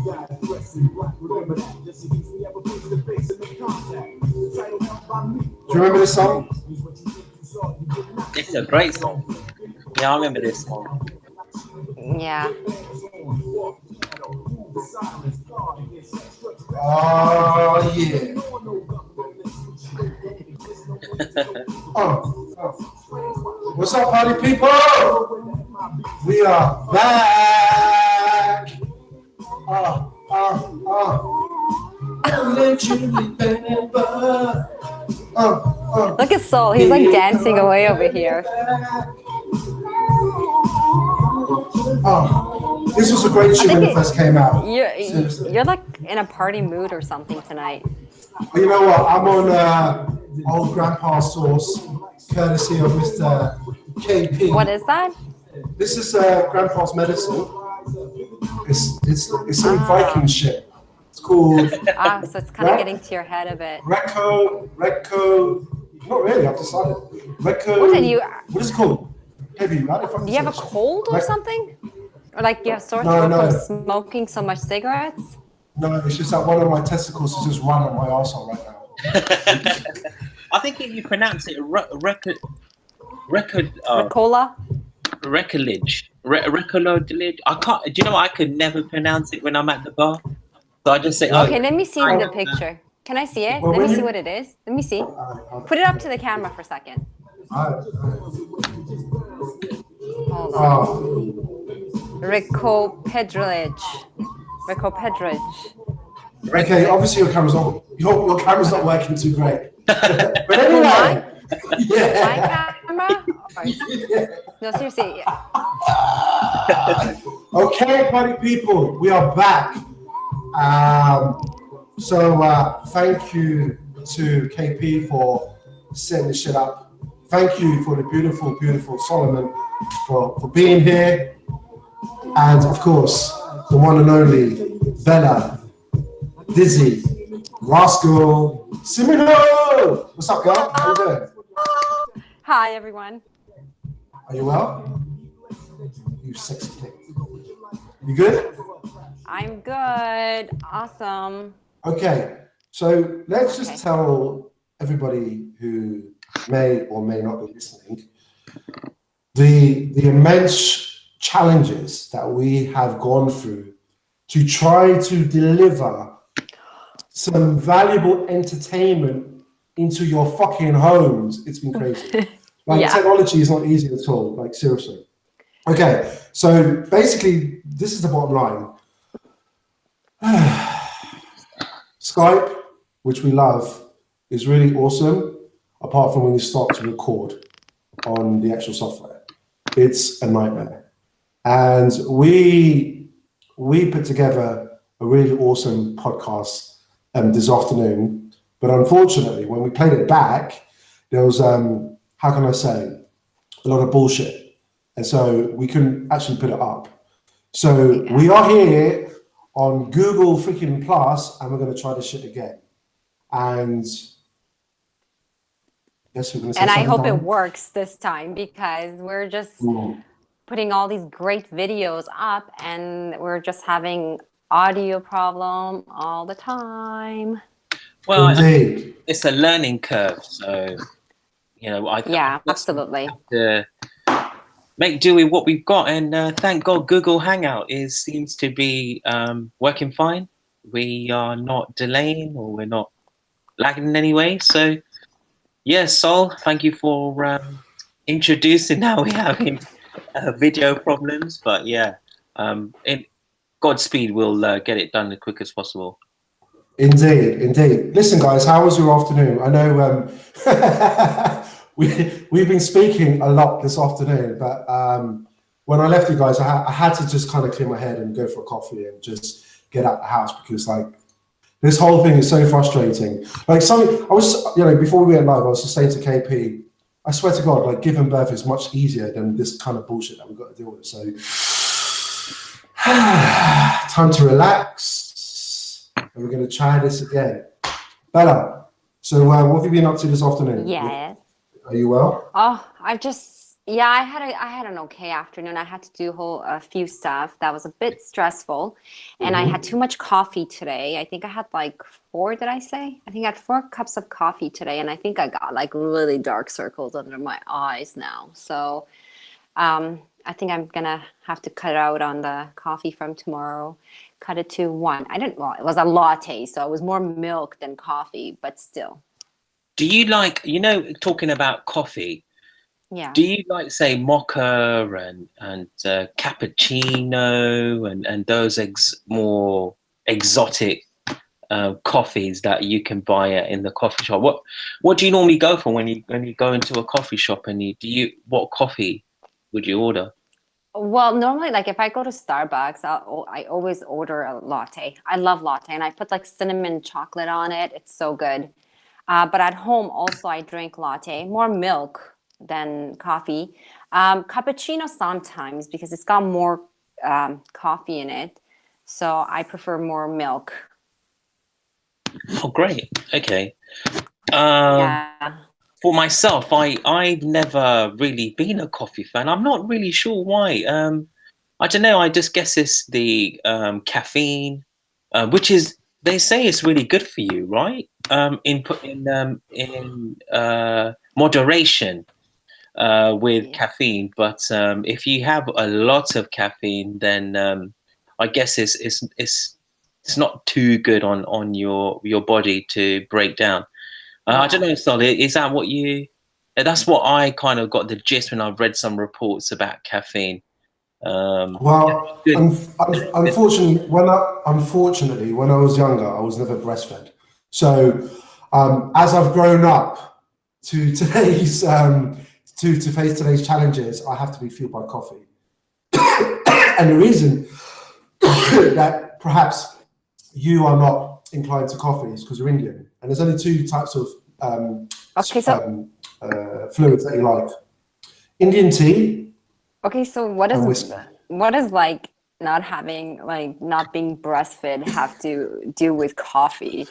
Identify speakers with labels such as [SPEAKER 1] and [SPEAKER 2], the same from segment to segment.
[SPEAKER 1] Do you remember this song?
[SPEAKER 2] It's a great song. Yeah, I remember this song.
[SPEAKER 3] Yeah.
[SPEAKER 1] Oh, yeah. What's up, party people? We are back.
[SPEAKER 3] Look at Soul. He's like dancing away over here.
[SPEAKER 1] This was a great tune when it first came out.
[SPEAKER 3] You're like in a party mood or something tonight.
[SPEAKER 1] Well, you know what? I'm on old grandpa sauce, courtesy of Mr. KP.
[SPEAKER 3] What is that?
[SPEAKER 1] This is grandpa's medicine. It's some Viking shit. It's called.
[SPEAKER 3] So it's kind of getting to your head a bit.
[SPEAKER 1] Recco. Not really. I've decided. Recco. What is it called? KP.
[SPEAKER 3] Do you have a cold or something? Or like you have sore throat from smoking so much cigarettes?
[SPEAKER 1] No, it's just that one of my testicles is just run on my arsehole right now.
[SPEAKER 2] I think if you pronounce it Recolage. I can't. Do you know what? I could never pronounce it when I'm at the bar. So I just say.
[SPEAKER 3] Okay, let me see the picture. Can I see it? Let me see what it is. Let me see. Put it up to the camera for a second. Hold on. Recopedrillage.
[SPEAKER 1] Okay, obviously your camera's not working too great. But anyway,
[SPEAKER 3] my camera? No, seriously.
[SPEAKER 1] Okay, party people, we are back. So thank you to KP for setting this shit up. Thank you for the beautiful, beautiful Solomon for being here. And of course, the one and only Bella, Dizzy, Rascal, Simino. What's up, girl? How you doing?
[SPEAKER 3] Hi, everyone.
[SPEAKER 1] Are you well? You sexy thing. You good?
[SPEAKER 3] I'm good. Awesome.
[SPEAKER 1] Okay, so let's just tell everybody who may or may not be listening the immense challenges that we have gone through to try to deliver some valuable entertainment into your fucking homes. It's been crazy. Technology is not easy at all, like seriously. Okay, so basically this is the bottom line. Skype, which we love, is really awesome, apart from when you start to record on the actual software. It's a nightmare. And we put together a really awesome podcast this afternoon, but unfortunately, when we played it back, there was, how can I say, a lot of bullshit. And so we couldn't actually put it up. So we are here on Google freaking Plus, and we're going to try this shit again. And yes, we're going to say
[SPEAKER 3] I hope it works this time, because we're just putting all these great videos up and we're just having audio problem all the time.
[SPEAKER 2] Well, it's a learning curve, so
[SPEAKER 3] absolutely.
[SPEAKER 2] Have to make do with what we've got, and thank God Google Hangout seems to be working fine. We are not delaying, or we're not lagging in any way. So, Sol, thank you for introducing how we're having video problems, but in Godspeed, we'll get it done as quick as possible.
[SPEAKER 1] Indeed. Listen, guys, how was your afternoon? I know we've been speaking a lot this afternoon, but when I left you guys, I had to just kind of clear my head and go for a coffee and just get out the house, because like this whole thing is so frustrating. Like before we went live, I was just saying to KP, I swear to God, like giving birth is much easier than this kind of bullshit that we've got to deal with. So time to relax, and we're going to try this again. Bella, so what have you been up to this afternoon?
[SPEAKER 3] Yes.
[SPEAKER 1] Are you well?
[SPEAKER 3] Oh, I've just Yeah, I had an okay afternoon. I had to do a few stuff that was a bit stressful, and I had too
[SPEAKER 1] Hmm.
[SPEAKER 3] much coffee today. I think I had like four, did I say? I think I had 4 cups of coffee today, and I think I got like really dark circles under my eyes now. So, I think I'm gonna have to cut out on the coffee from tomorrow. Cut it to one. I didn't, well, it was a latte, so it was more milk than coffee, but still.
[SPEAKER 2] Do you like, talking about coffee?
[SPEAKER 3] Yeah.
[SPEAKER 2] Do you like, say, mocha and cappuccino and those more exotic coffees that you can buy in the coffee shop? What do you normally go for when you go into a coffee shop and what coffee would you order?
[SPEAKER 3] Well, normally, like if I go to Starbucks, I always order a latte. I love latte, and I put like cinnamon chocolate on it. It's so good. But at home, also, I drink latte, more milk than coffee. Cappuccino sometimes because it's got more coffee in it. So I prefer more milk.
[SPEAKER 2] Oh, great. Okay. Um,
[SPEAKER 3] Yeah.
[SPEAKER 2] for myself, I've never really been a coffee fan. I'm not really sure why. I don't know. I just guess it's the caffeine, which is they say it's really good for you, right? In moderation with
[SPEAKER 3] Yeah.
[SPEAKER 2] caffeine, but if you have a lot of caffeine, then I guess it's not too good on your body to break down. I don't
[SPEAKER 3] Yeah.
[SPEAKER 2] know, Solly. Is that what you? That's what I kind of got the gist when I've read some reports about caffeine. Yeah,
[SPEAKER 1] Well,
[SPEAKER 2] good.
[SPEAKER 1] unfortunately, when I was younger, I was never breastfed. So, as I've grown up to today's to face today's challenges, I have to be fueled by coffee. And the reason that perhaps you are not inclined to coffee is because you're Indian, and there's only two types of
[SPEAKER 3] Okay. So
[SPEAKER 1] fluids that you like: Indian tea
[SPEAKER 3] okay. So
[SPEAKER 1] and whiskey.
[SPEAKER 3] what is like not being breastfed have to do with coffee?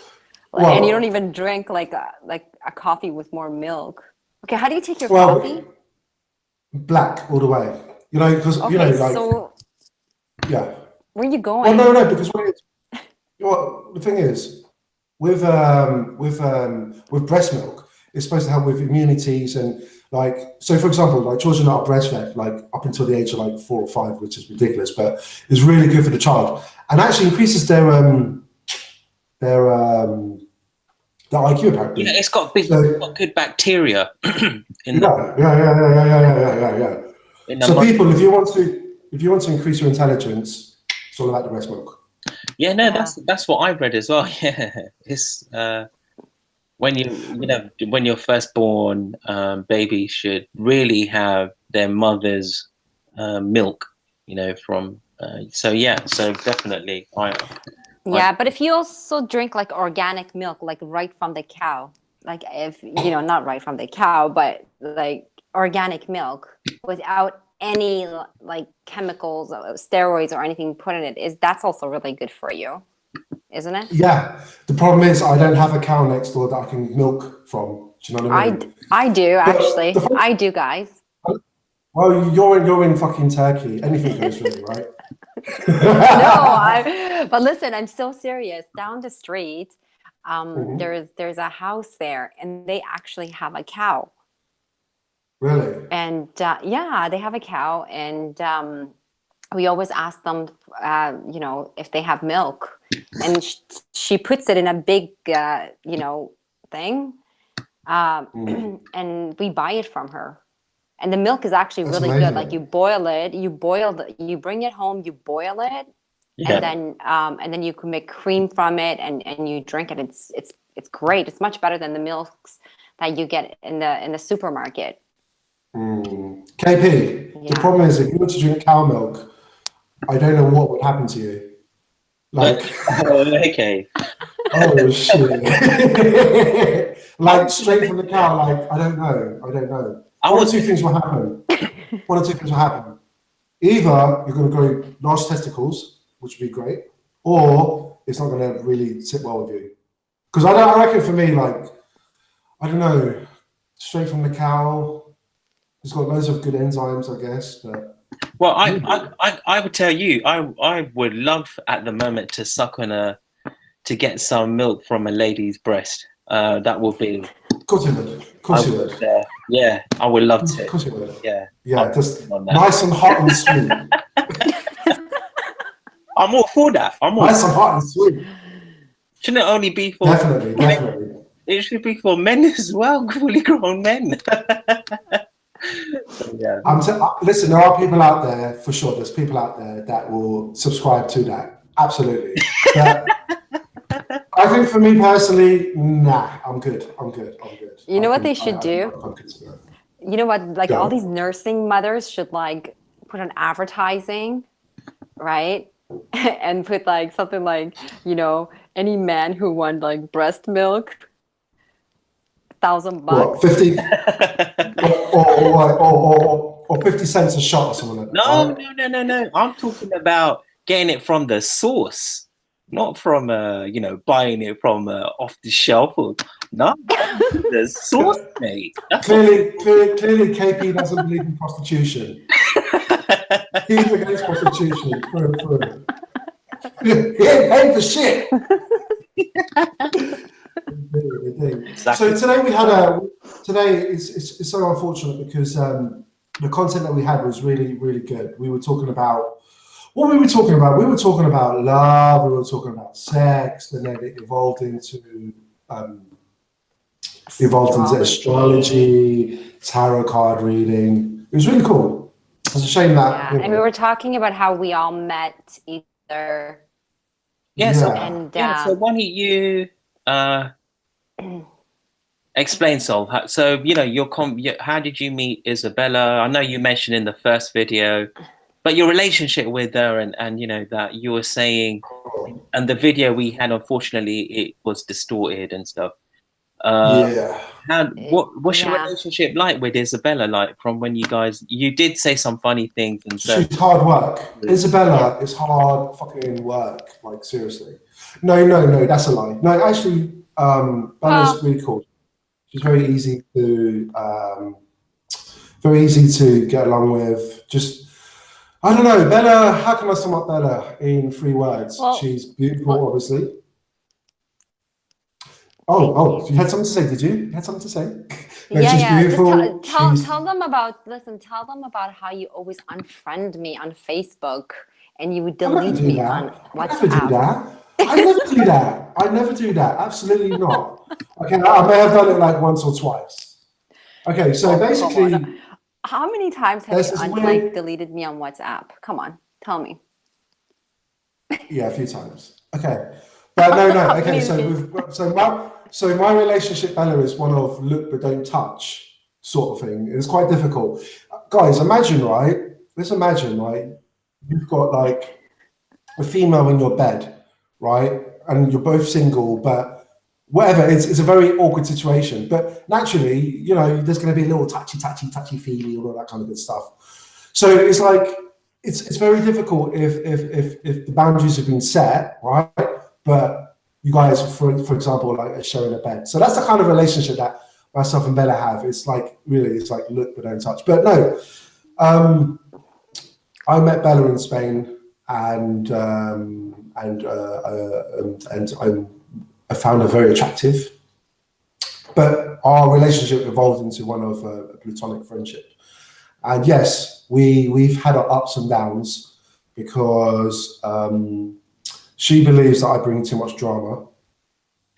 [SPEAKER 3] And you don't
[SPEAKER 1] Well,
[SPEAKER 3] even drink like a coffee with more milk. Okay, how do you take your
[SPEAKER 1] well,
[SPEAKER 3] coffee?
[SPEAKER 1] black all the way. Because
[SPEAKER 3] Okay,
[SPEAKER 1] like,
[SPEAKER 3] so
[SPEAKER 1] yeah.
[SPEAKER 3] where are you
[SPEAKER 1] Well,
[SPEAKER 3] going?
[SPEAKER 1] no, because well, the thing is, with breast milk, it's supposed to help with immunities and like. So, for example, like children that are breastfed, like up until the age of like 4 or 5, which is ridiculous, but it's really good for the child and actually increases their their IQ
[SPEAKER 2] Yeah,
[SPEAKER 1] apparently.
[SPEAKER 2] it's
[SPEAKER 1] So
[SPEAKER 2] got good bacteria in the
[SPEAKER 1] yeah.
[SPEAKER 2] in the
[SPEAKER 1] So
[SPEAKER 2] mud.
[SPEAKER 1] people, if you want to increase your intelligence, it's all about the breast milk.
[SPEAKER 2] Yeah, no,
[SPEAKER 3] Yeah.
[SPEAKER 2] that's what I've read as well. Yeah, it's when when your firstborn baby should really have their mother's milk, from so yeah, so definitely I
[SPEAKER 3] Yeah, but if you also drink like organic milk, like right from the cow, like if not right from the cow, but like organic milk without any like chemicals, steroids, or anything put in it, is that's also really good for you, isn't it?
[SPEAKER 1] Yeah, the problem is I don't have a cow next door that I can milk from. Do you know what I mean?
[SPEAKER 3] I do
[SPEAKER 1] But
[SPEAKER 3] actually. I do, guys.
[SPEAKER 1] well, you're in fucking Turkey. Anything goes really, right?
[SPEAKER 3] No, I. But listen, I'm so serious. Down the street,
[SPEAKER 1] Mhm.
[SPEAKER 3] there's a house there, and they actually have a cow.
[SPEAKER 1] Really?
[SPEAKER 3] And yeah, they have a cow, and we always ask them, if they have milk, and she puts it in a big, thing,
[SPEAKER 1] Mm.
[SPEAKER 3] and we buy it from her. And the milk is actually
[SPEAKER 1] That's
[SPEAKER 3] really good. Like
[SPEAKER 1] amazing.
[SPEAKER 3] you boil it, you bring it home, you boil it,
[SPEAKER 2] yeah.
[SPEAKER 3] and then you can make cream from it, and you drink it. It's great. It's much better than the milks that you get in the supermarket.
[SPEAKER 1] Mm. KP, the
[SPEAKER 3] Yeah.
[SPEAKER 1] problem is if you were to drink cow milk, I don't know what would happen to you. Like,
[SPEAKER 2] Okay.
[SPEAKER 1] oh shit.
[SPEAKER 2] I
[SPEAKER 1] Like straight from the cow, like, I don't know. I don't know.
[SPEAKER 2] I
[SPEAKER 1] One or
[SPEAKER 2] was
[SPEAKER 1] two things will happen. One or two things will happen. Either you're going to grow large testicles, which would be great, or it's not going to really sit well with you. Because I reckon for me, like, I don't know, straight from the cow, It's got loads of good enzymes, I guess. But
[SPEAKER 2] Well, I would tell you, I would love at the moment to suck on to get some milk from a lady's breast. That would be.
[SPEAKER 1] of course you would. Of course you would.
[SPEAKER 2] Yeah, I would love to.
[SPEAKER 1] Of course you would.
[SPEAKER 2] Yeah.
[SPEAKER 1] Yeah, just nice and hot and sweet.
[SPEAKER 2] I'm all for that.
[SPEAKER 1] Nice and hot and sweet.
[SPEAKER 2] Shouldn't it only be for?
[SPEAKER 1] Definitely.
[SPEAKER 2] It should be for men as well, fully grown men. Yeah.
[SPEAKER 1] Listen, there are people out there, for sure. There's people out there that will subscribe to that. Absolutely. But I think for me personally, nah, I'm good.
[SPEAKER 3] You know what they should do? You know what? Like all these nursing mothers should like put on advertising, right? And put like something like, you know, any man who wants like breast milk, $1,000.
[SPEAKER 1] What, 50 or 50 cents a shot or something like that.
[SPEAKER 2] No. I'm talking about getting it from the source, not from you know, buying it from off the shelf. Or no, the source, mate.
[SPEAKER 1] Clearly, KP doesn't believe in prostitution. He's against prostitution. He ain't paid for shit.
[SPEAKER 2] Exactly.
[SPEAKER 1] So today we had it's so unfortunate because the content that we had was really good. We were talking about what we were talking about. We were talking about love. We were talking about sex, and then it evolved into astrology, tarot card reading. It was really cool. It's a shame that.
[SPEAKER 3] Yeah, and we were talking about how we all met each other.
[SPEAKER 2] Yes.
[SPEAKER 3] Yeah,
[SPEAKER 2] so why don't you explain, Sol? So you know, how did you meet Isabella? I know you mentioned in the first video, but your relationship with her, and you know that you were saying, and the video we had, unfortunately, it was distorted and stuff. What's your relationship like with Isabella? Like from when you did say some funny things and stuff.
[SPEAKER 1] She's hard work. Isabella is hard fucking work. Like seriously. No, that's a lie. No, actually, Bella's really cool. She's very easy to get along with. Just I don't know, Bella. How can I sum up Bella in 3 words? Well, she's beautiful, obviously. Oh, you had something to say, did you? You had something to say? No,
[SPEAKER 3] yeah,
[SPEAKER 1] she's
[SPEAKER 3] yeah.
[SPEAKER 1] beautiful.
[SPEAKER 3] Tell them about how you always unfriend me on Facebook and you would delete me on WhatsApp.
[SPEAKER 1] I never do that. Absolutely not. Okay, I may have done it like once or twice. Okay, so basically,
[SPEAKER 3] how many times have you deleted me on WhatsApp? Come on, tell me.
[SPEAKER 1] Yeah, a few times. Okay. But no. Okay, so my relationship, Bella, is one of look but don't touch sort of thing. It's quite difficult. Guys, imagine, right? You've got like a female in your bed, right? And you're both single, but whatever, it's a very awkward situation. But naturally, you know, there's going to be a little touchy-feely, all that kind of good stuff. So it's like, it's very difficult if the boundaries have been set, right? But you guys, for example, like are sharing a bed. So that's the kind of relationship that myself and Bella have. It's like look but don't touch. But no, I met Bella in Spain, and I found her very attractive. But our relationship evolved into one of a platonic friendship. And yes, we've had our ups and downs because she believes that I bring too much drama.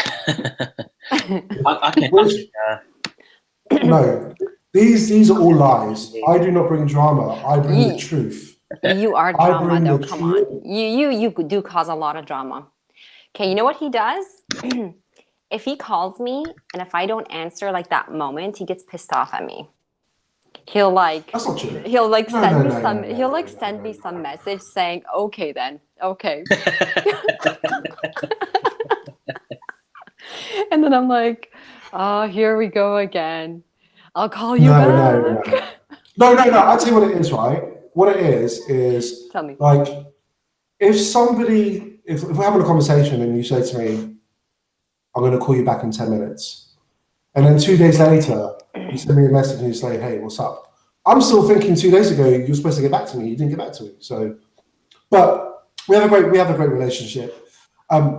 [SPEAKER 2] I can imagine.
[SPEAKER 1] No, these are all lies. I do not bring drama. I bring the truth.
[SPEAKER 3] You are drama, though. Come on, you do cause a lot of drama. Okay, you know what he does? If he calls me and if I don't answer like that moment, he gets pissed off at me. He'll like send me some message saying, "Okay then, okay." And then I'm like, "Oh, here we go again. I'll call you back."
[SPEAKER 1] No. I'll tell you what it is, right? What it is
[SPEAKER 3] tell me.
[SPEAKER 1] Like if we're having a conversation and you say to me, "I'm going to call you back in 10 minutes," and then 2 days later you send me a message and you say, "Hey, what's up?" I'm still thinking 2 days ago you were supposed to get back to me. You didn't get back to me. So, but we have a great relationship.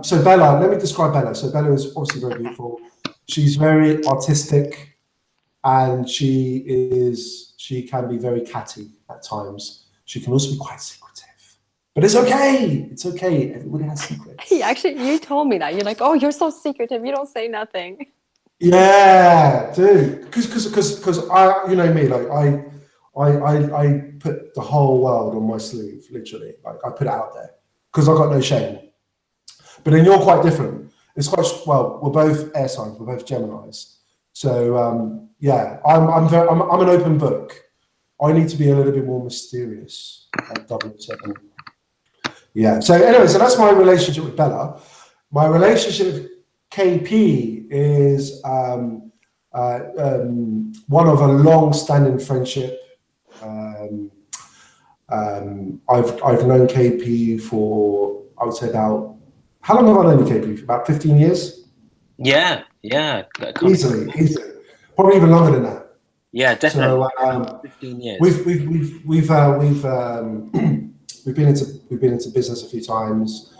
[SPEAKER 1] So Bella, let me describe Bella. So Bella is obviously very beautiful. She's very artistic, and she can be very catty at times. She can also be quite secretive, but it's okay. It's okay. Everybody has secrets.
[SPEAKER 3] You told me that. You're like, oh, you're so secretive. You don't say nothing.
[SPEAKER 1] Yeah, dude. Because I, you know me, like I put the whole world on my sleeve, literally. Like I put it out there because I got no shame. But then you're quite different. It's quite well. We're both air signs. We're both Geminis. So yeah, I'm an open book. I need to be a little bit more mysterious at 007. Yeah. So anyway, so that's my relationship with Bella. My relationship with KP is one of a long-standing friendship. I've known KP for, I would say, about, how long have I known KP? For about 15 years?
[SPEAKER 2] Yeah.
[SPEAKER 1] Easily. Probably even longer than that.
[SPEAKER 2] Yeah, definitely.
[SPEAKER 1] So
[SPEAKER 2] 15 years.
[SPEAKER 1] We've been into business a few times,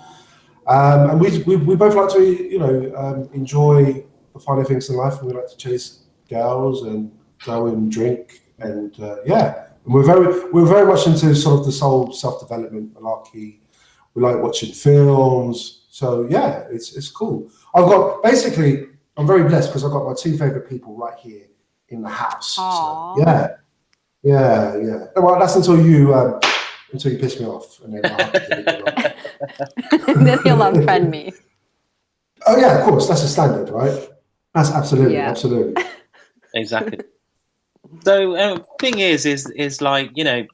[SPEAKER 1] and we both like to enjoy the finer things in life, and we like to chase girls and go and drink, and yeah, and we're very much into sort of this whole self-development malarkey. We like watching films, so yeah, it's cool. I'm very blessed because I've got my two favorite people right here in the house. So, yeah. Well, that's until you piss me off, and then I'll have to delete it.
[SPEAKER 3] Then he'll unfriend me.
[SPEAKER 1] Oh yeah, of course, that's a standard, right? That's absolutely.
[SPEAKER 2] Exactly. So thing is like, you know,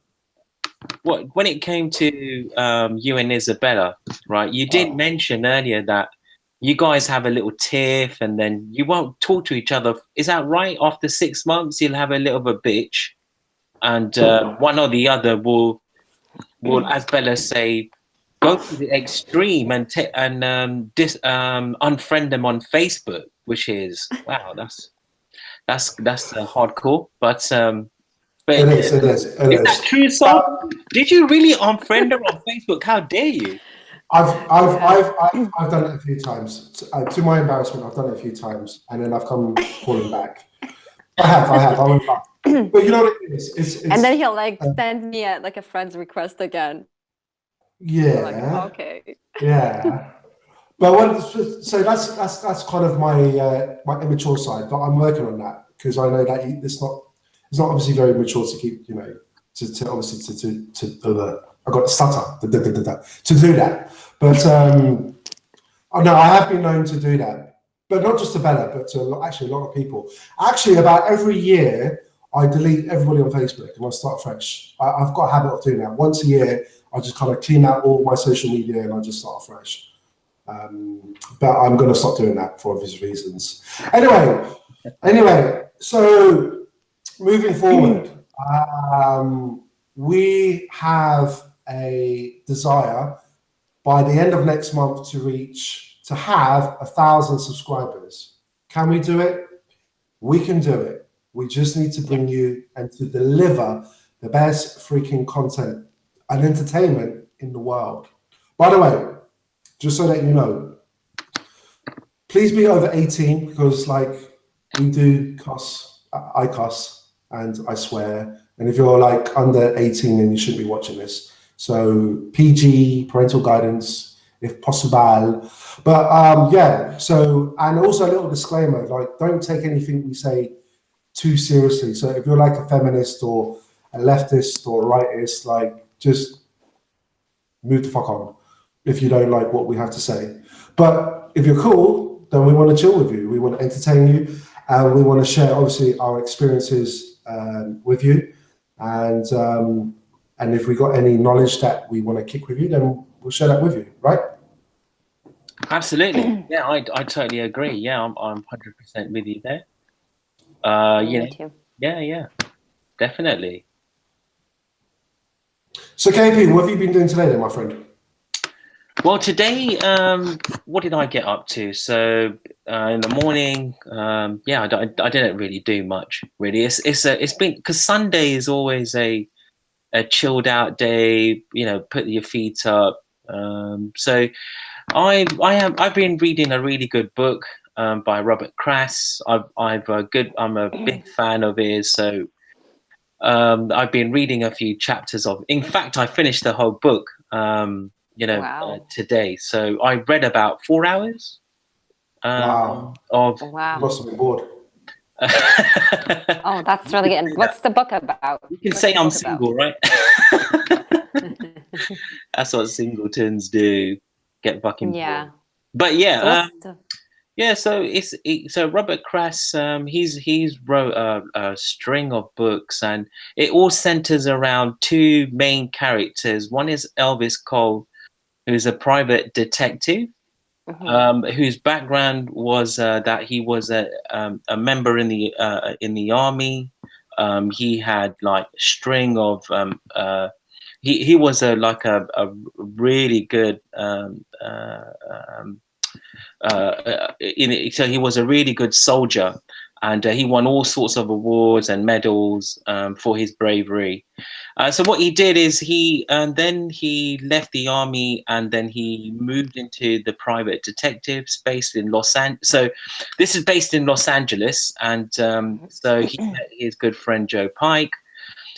[SPEAKER 2] when it came to you and Isabella, right? You did mention earlier that you guys have a little tiff, and then you won't talk to each other. Is that right? After 6 months, you'll have a little bit of a bitch, and one or the other will, as Bella say, go to the extreme and unfriend them on Facebook, which is wow, that's hardcore. But
[SPEAKER 1] It is.
[SPEAKER 2] is that true, Sol? Did you really unfriend her on Facebook? How dare you?
[SPEAKER 1] I've done it a few times. To my embarrassment, I've done it a few times, and then I've come calling back. I have. I went back. But you know what it is? It's
[SPEAKER 3] and then he'll like send me a friend's request again.
[SPEAKER 1] Yeah.
[SPEAKER 3] Like, okay.
[SPEAKER 1] Yeah. But so that's kind of my immature side, but I'm working on that because I know that it's not obviously very mature to keep, you know, to obviously to I got to stutter to do that. But no, I have been known to do that, but not just to Bella, but to actually a lot of people. Actually, about every year, I delete everybody on Facebook and I start fresh. I've got a habit of doing that. Once a year, I just kind of clean out all my social media and I just start fresh. But I'm going to stop doing that for obvious reasons. Anyway, so moving forward, we have a desire by the end of next month to have 1,000 subscribers. Can we do it? We can do it. We just need to bring you and to deliver the best freaking content and entertainment in the world. By the way, just so that you know, please be over 18 because like we do cuss, I cuss and I swear. And if you're like under 18, then you shouldn't be watching this. So PG, parental guidance, if possible. But yeah, so, and also a little disclaimer, like don't take anything we say too seriously. So if you're like a feminist or a leftist or a rightist, like just move the fuck on if you don't like what we have to say. But if you're cool, then we want to chill with you. We want to entertain you. And we want to share, obviously, our experiences with you. And if we got any knowledge that we want to kick with you, then we'll share that with you, right?
[SPEAKER 2] Absolutely. Yeah, I totally agree. Yeah, I'm 100% with you there.
[SPEAKER 3] Me too.
[SPEAKER 2] Yeah, definitely.
[SPEAKER 1] So KP, what have you been doing today then, my friend?
[SPEAKER 2] Well, today, what did I get up to? So in the morning, yeah, I didn't really do much. Really, it's been because Sunday is always a chilled out day. You know, put your feet up. So I've been reading a really good book by Robert Crass. I'm a big fan of his. So I've been reading a few chapters of. In fact, I finished the whole book.
[SPEAKER 3] Wow.
[SPEAKER 2] Today. So I read about 4 hours
[SPEAKER 1] Wow.
[SPEAKER 2] of.
[SPEAKER 1] You
[SPEAKER 3] Wow.
[SPEAKER 1] must have been bored.
[SPEAKER 3] Oh, that's really good. And what's the book about?
[SPEAKER 2] You can
[SPEAKER 3] What's
[SPEAKER 2] say
[SPEAKER 3] the
[SPEAKER 2] I'm
[SPEAKER 3] book about?
[SPEAKER 2] single, right? That's what singletons do. Get fucking
[SPEAKER 3] Yeah.
[SPEAKER 2] bored. But yeah,
[SPEAKER 3] So what's the,
[SPEAKER 2] yeah. So so Robert Crass. He's wrote a string of books, and it all centers around two main characters. One is Elvis Cole, who's a private detective, whose background was that he was a member in the army. He had like a string of he was a really good so he was a really good soldier, and he won all sorts of awards and medals for his bravery. So what he did is then he left the army, and then he moved into the private detectives based in Los Angeles. So this is based in Los Angeles, and so he met his good friend Joe Pike,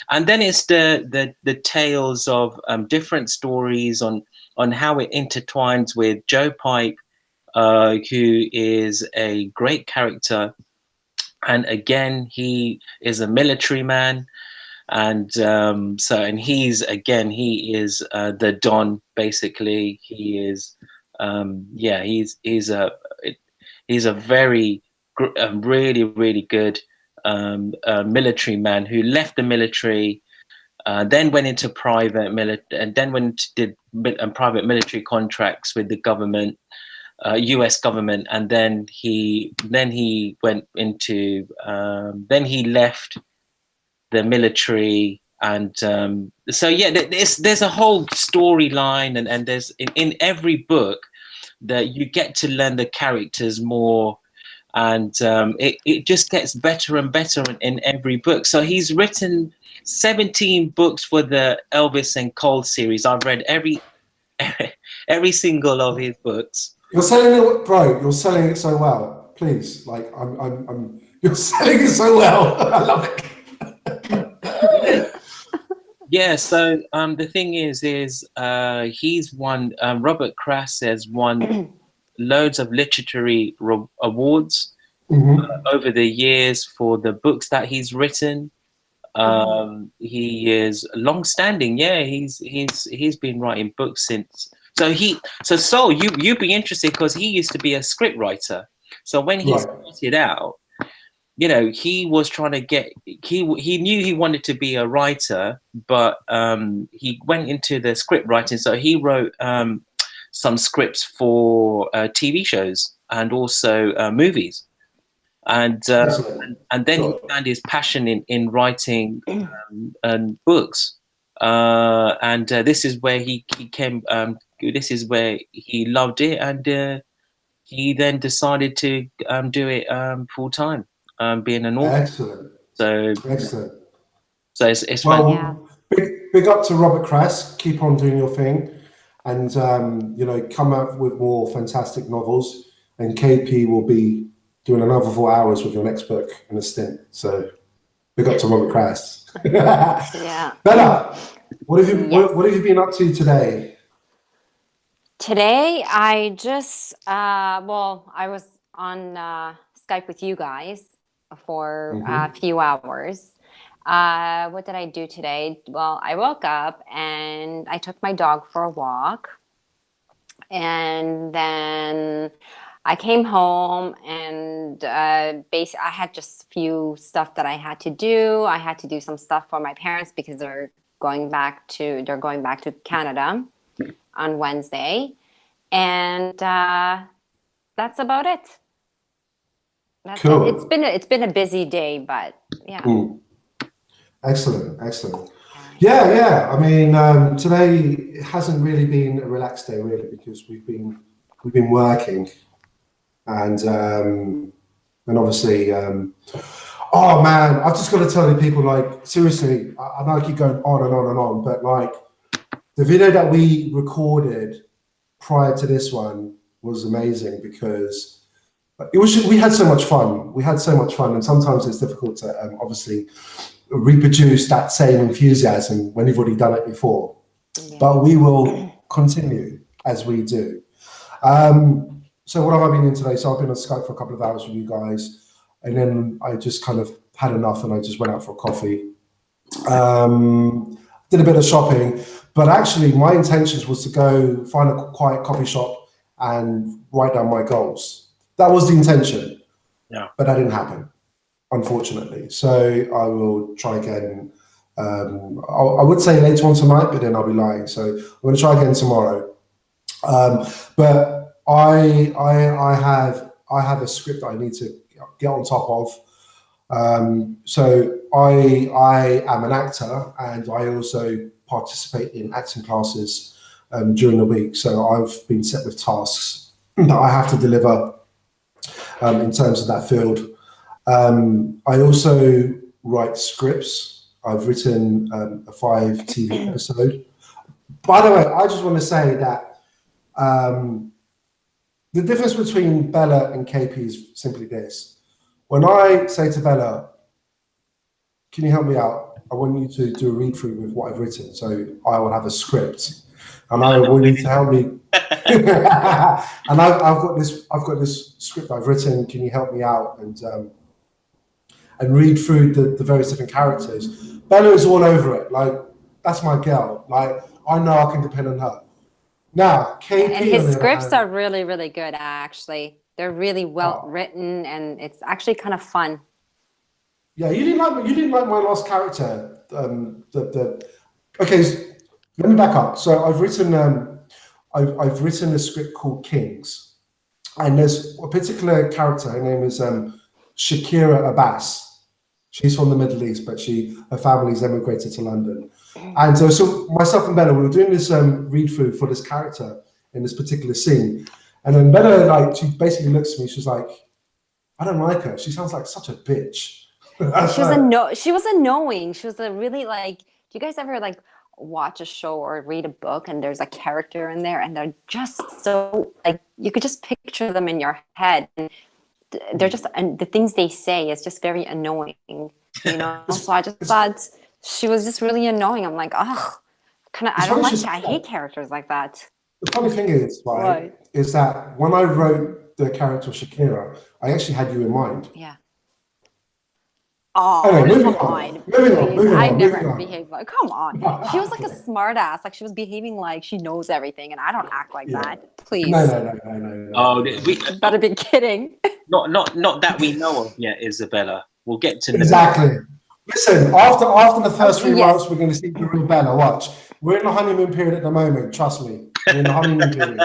[SPEAKER 2] and then it's the tales of different stories on how it intertwines with Joe Pike, who is a great character, and again he is a military man, and and he is the Don. Basically, he is he's a very really good military man who left the military, then went into and then private military contracts with the government, U.S. government, and then he went into then he left the military, and so yeah, there's a whole storyline, and there's in every book that you get to learn the characters more, and it just gets better and better in every book. So he's written 17 books for the Elvis and Cole series. I've read every single of his books.
[SPEAKER 1] You're selling it, bro. You're selling it so well. Please, like, you're selling it so well. I love it.
[SPEAKER 2] Yeah, so the thing is he's won. Robert Crass has won loads of literary awards over the years for the books that he's written. He is long-standing. Yeah, he's been writing books since. So you'd be interested because he used to be a script writer. So when he started out, you know, he was trying to he knew he wanted to be a writer, but he went into the script writing. So he wrote some scripts for TV shows and also movies, and then he found his passion in writing books, and this is where he came. This is where he loved it, and he then decided to do it full time, being an author.
[SPEAKER 1] Excellent.
[SPEAKER 2] So
[SPEAKER 1] Excellent.
[SPEAKER 2] So it's
[SPEAKER 1] well,
[SPEAKER 3] Yeah.
[SPEAKER 1] big up to Robert Crass. Keep on doing your thing, and you know, come up with more fantastic novels. And KP will be doing another 4 hours with your next book in a stint. So big up to Robert Crass.
[SPEAKER 3] Yeah.
[SPEAKER 1] Bella, what have you
[SPEAKER 3] Yes.
[SPEAKER 1] what have you been up to today?
[SPEAKER 3] Today, I just, well, I was on Skype with you guys for a few hours. What did I do today? Well, I woke up and I took my dog for a walk. And then I came home and basically I had just a few stuff that I had to do. I had to do some stuff for my parents because they're going back to Canada on Wednesday, and that's about it. That's
[SPEAKER 1] Cool.
[SPEAKER 3] it. It's been a busy day, but yeah.
[SPEAKER 1] Excellent. Yeah. I mean, today hasn't really been a relaxed day, really, because we've been working, and obviously, oh man, I've just got to tell you, people, like, seriously, I know I keep going on and on and on, but like the video that we recorded prior to this one was amazing because we had so much fun. We had so much fun, and sometimes it's difficult to obviously reproduce that same enthusiasm when you've already done it before. Yeah. But we will continue as we do. So what have I been doing today? So I've been on Skype for a couple of hours with you guys, and then I just kind of had enough, and I just went out for a coffee. Did a bit of shopping, but actually my intentions was to go find a quiet coffee shop and write down my goals. That was the intention. Yeah. But that didn't happen, unfortunately. So I will try again. I would say later on tonight, but then I'll be lying. So I'm going to try again tomorrow. But I have a script that I need to get on top of. So I am an actor, and I also participate in acting classes during the week. So I've been set with tasks that I have to deliver in terms of that field. I also write scripts. I've written a 5 TV episode. By the way, I just want to say that the difference between Bella and KP is simply this. When I say to Bella, can you help me out? I want you to do a read through with what I've written. So I will have a script, and I want you to help me. And I've got this script I've written. Can you help me out and read through the various different characters? Bella is all over it. Like, that's my girl. Like, I know I can depend on her. Now, KP,
[SPEAKER 3] and his scripts are really, really good. Actually, they're really well written, and it's actually kind of fun.
[SPEAKER 1] Yeah, you didn't like my last character. Okay, so let me back up. So I've written I've written a script called Kings, and there's a particular character. Her name is Shakira Abbas. She's from the Middle East, but her family's emigrated to London. And so myself and Bella, we were doing this read through for this character in this particular scene. And then Bella, like, she basically looks at me. She's like, I don't like her. She sounds like such a bitch.
[SPEAKER 3] She was annoying. She was a really, like, do you guys ever like watch a show or read a book and there's a character in there and they're just so, like, you could just picture them in your head, and they're just, and the things they say is just very annoying, you know? So I just thought she was just really annoying. I'm like, oh, I don't like that. I hate characters like that.
[SPEAKER 1] The funny thing is, right, is that when I wrote the character of Shakira, I actually had you in mind.
[SPEAKER 3] Yeah. Oh,
[SPEAKER 1] anyway,
[SPEAKER 3] come on. Moving on. I never behaved like, come on. She was like a smart ass. Like, she was behaving like she knows everything, and I don't act like that. Please.
[SPEAKER 1] No.
[SPEAKER 2] Oh,
[SPEAKER 3] you better be kidding.
[SPEAKER 2] Not that we know of yet, Isabella. We'll get to
[SPEAKER 1] exactly. Listen, after the first 3 months, we're going to see the real Bella. Watch. We're in the honeymoon period at the moment. Trust me. We're in the honeymoon period.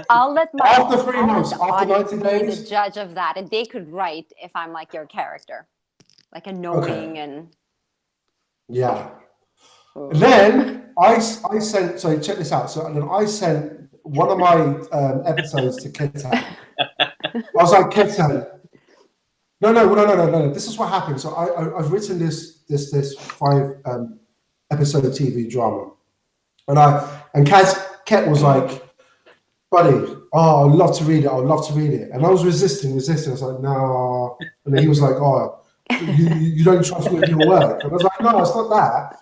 [SPEAKER 3] I'll let my
[SPEAKER 1] after 3 months, after 90 days,
[SPEAKER 3] be the judge of that, and they could write if I'm like your character. Like annoying and
[SPEAKER 1] yeah. And then I sent. So check this out. So and then I sent one of my episodes to Ketan. I was like, Ketan. No. This is what happened. So I've written this 5 episode TV drama, and Ket was like, buddy, oh, I'd love to read it. And I was resisting. I was like, no. And then he was like, oh, you don't trust me with your work. And I was like, no, it's not that.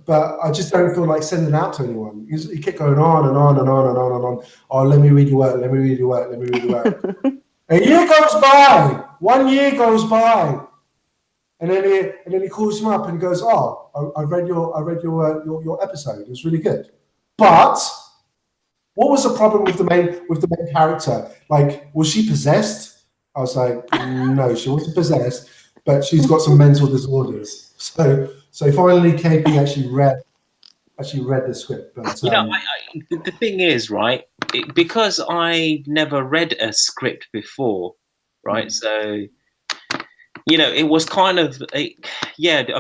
[SPEAKER 1] But I just don't feel like sending it out to anyone. He kept going on and on and on and on and on. Oh, let me read your work. A year goes by. 1 year goes by. And then he calls him up and he goes, oh, I read your episode. It was really good. But what was the problem with the main character? Like, was she possessed? I was like, no, she wasn't possessed, but she's got some mental disorders. So finally, KP actually read the script. But
[SPEAKER 2] the thing is, right? Because I never read a script before, right? So it was kind of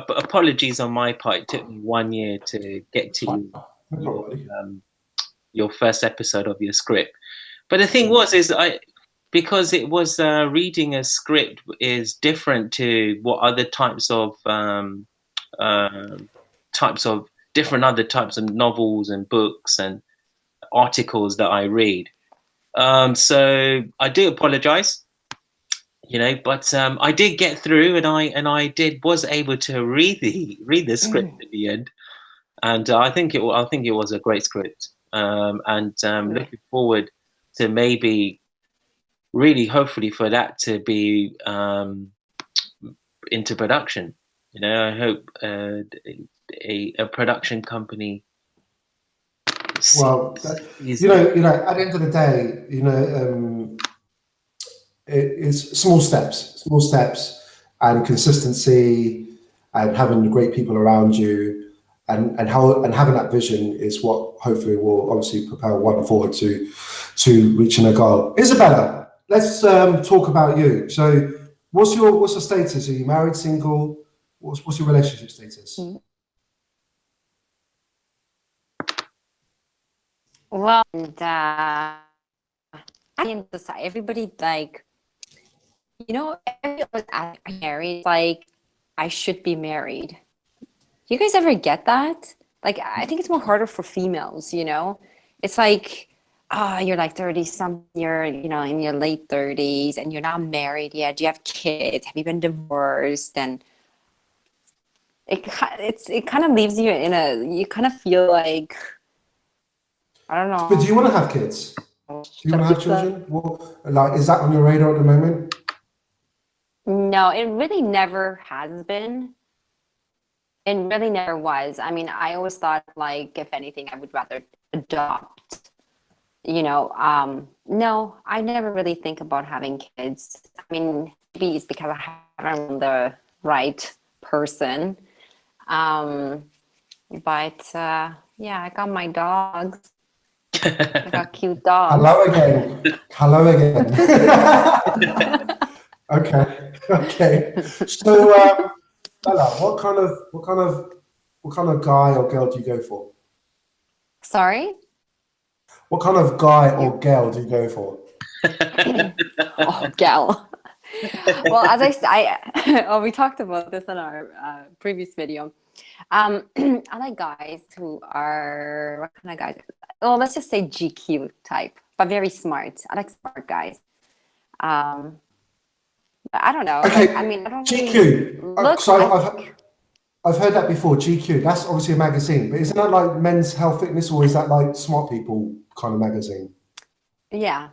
[SPEAKER 2] apologies on my part. It took me 1 year to get to
[SPEAKER 1] Fine. No
[SPEAKER 2] your,
[SPEAKER 1] problem.
[SPEAKER 2] your first episode of your script. But the thing is because it was reading a script is different to what other different other types of novels and books and articles that I read. So I do apologize, but I did get through, and I was able to read the script at the end, and I think it was a great script, and looking forward to maybe really hopefully for that to be into production. I hope a production company.
[SPEAKER 1] Well, at the end of the day, it's small steps, and consistency, and having great people around you, and having that vision is what hopefully will obviously propel one forward to reaching a goal. Isabella, let's talk about you. So, what's your status? Are you married, single? What's your relationship status?
[SPEAKER 3] Well, and in society, everybody everyone ask married, like I should be married. You guys ever get that? Like, I think it's more harder for females. It's like, you're like 30 something, you're in your late 30s, and you're not married yet. Do you have kids? Have you been divorced? And it kind of leaves you you kind of feel like, I don't know.
[SPEAKER 1] But do you want to have kids? Do you want to have children? Well, is that on your radar at the moment?
[SPEAKER 3] No, it really never has been. It really never was. I mean, I always thought, like, if anything, I would rather adopt. No, I never really think about having kids. I mean, maybe it's because I haven't found the right person. But yeah, I got my dogs. I got cute dogs.
[SPEAKER 1] Hello again. Okay. So, Bella, what kind of guy or girl do you go for?
[SPEAKER 3] Sorry?
[SPEAKER 1] What kind of guy or girl do you go for?
[SPEAKER 3] Oh, gal. Well, as we talked about this in our previous video. I like guys who are, what kind of guys? Oh, let's just say GQ type, but very smart. I like smart guys. But I don't know.
[SPEAKER 1] Okay.
[SPEAKER 3] I mean, I don't
[SPEAKER 1] GQ. So I've heard that before. GQ. That's obviously a magazine, but isn't that like Men's Health Fitness, or is that like smart people kind of magazine?
[SPEAKER 3] Yeah.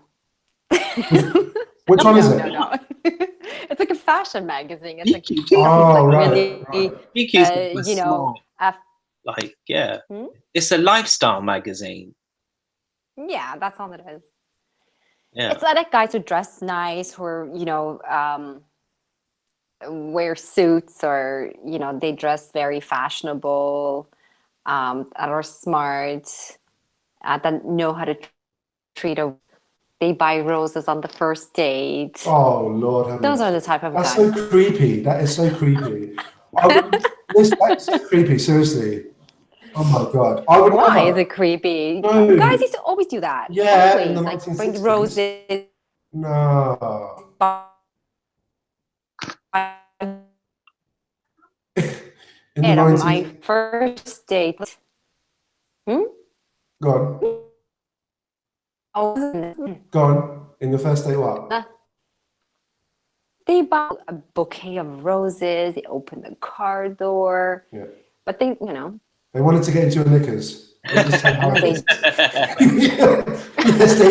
[SPEAKER 1] Which one is it?
[SPEAKER 3] No. It's like a fashion magazine. It's like,
[SPEAKER 2] it's a lifestyle magazine.
[SPEAKER 3] Yeah, that's all it is.
[SPEAKER 2] Yeah.
[SPEAKER 3] It's like guys who dress nice, who are, wear suits, or they dress very fashionable, that are smart, that know how to treat a. They buy roses on the first date.
[SPEAKER 1] Oh Lord,
[SPEAKER 3] those are the type of
[SPEAKER 1] guys.
[SPEAKER 3] That's
[SPEAKER 1] so creepy. That is so creepy. That's so creepy. Seriously. Oh my God.
[SPEAKER 3] Why is it creepy?
[SPEAKER 1] No.
[SPEAKER 3] Guys used to always do that.
[SPEAKER 1] Yeah,
[SPEAKER 3] always,
[SPEAKER 1] in the
[SPEAKER 3] like
[SPEAKER 1] 1960s.
[SPEAKER 3] bring roses.
[SPEAKER 1] No. In the 19...
[SPEAKER 3] my first date.
[SPEAKER 1] Go on. Go on. In your first date, what?
[SPEAKER 3] They bought a bouquet of roses. They opened the car door.
[SPEAKER 1] Yeah.
[SPEAKER 3] But they
[SPEAKER 1] wanted to get into your knickers.
[SPEAKER 3] Yes,
[SPEAKER 1] they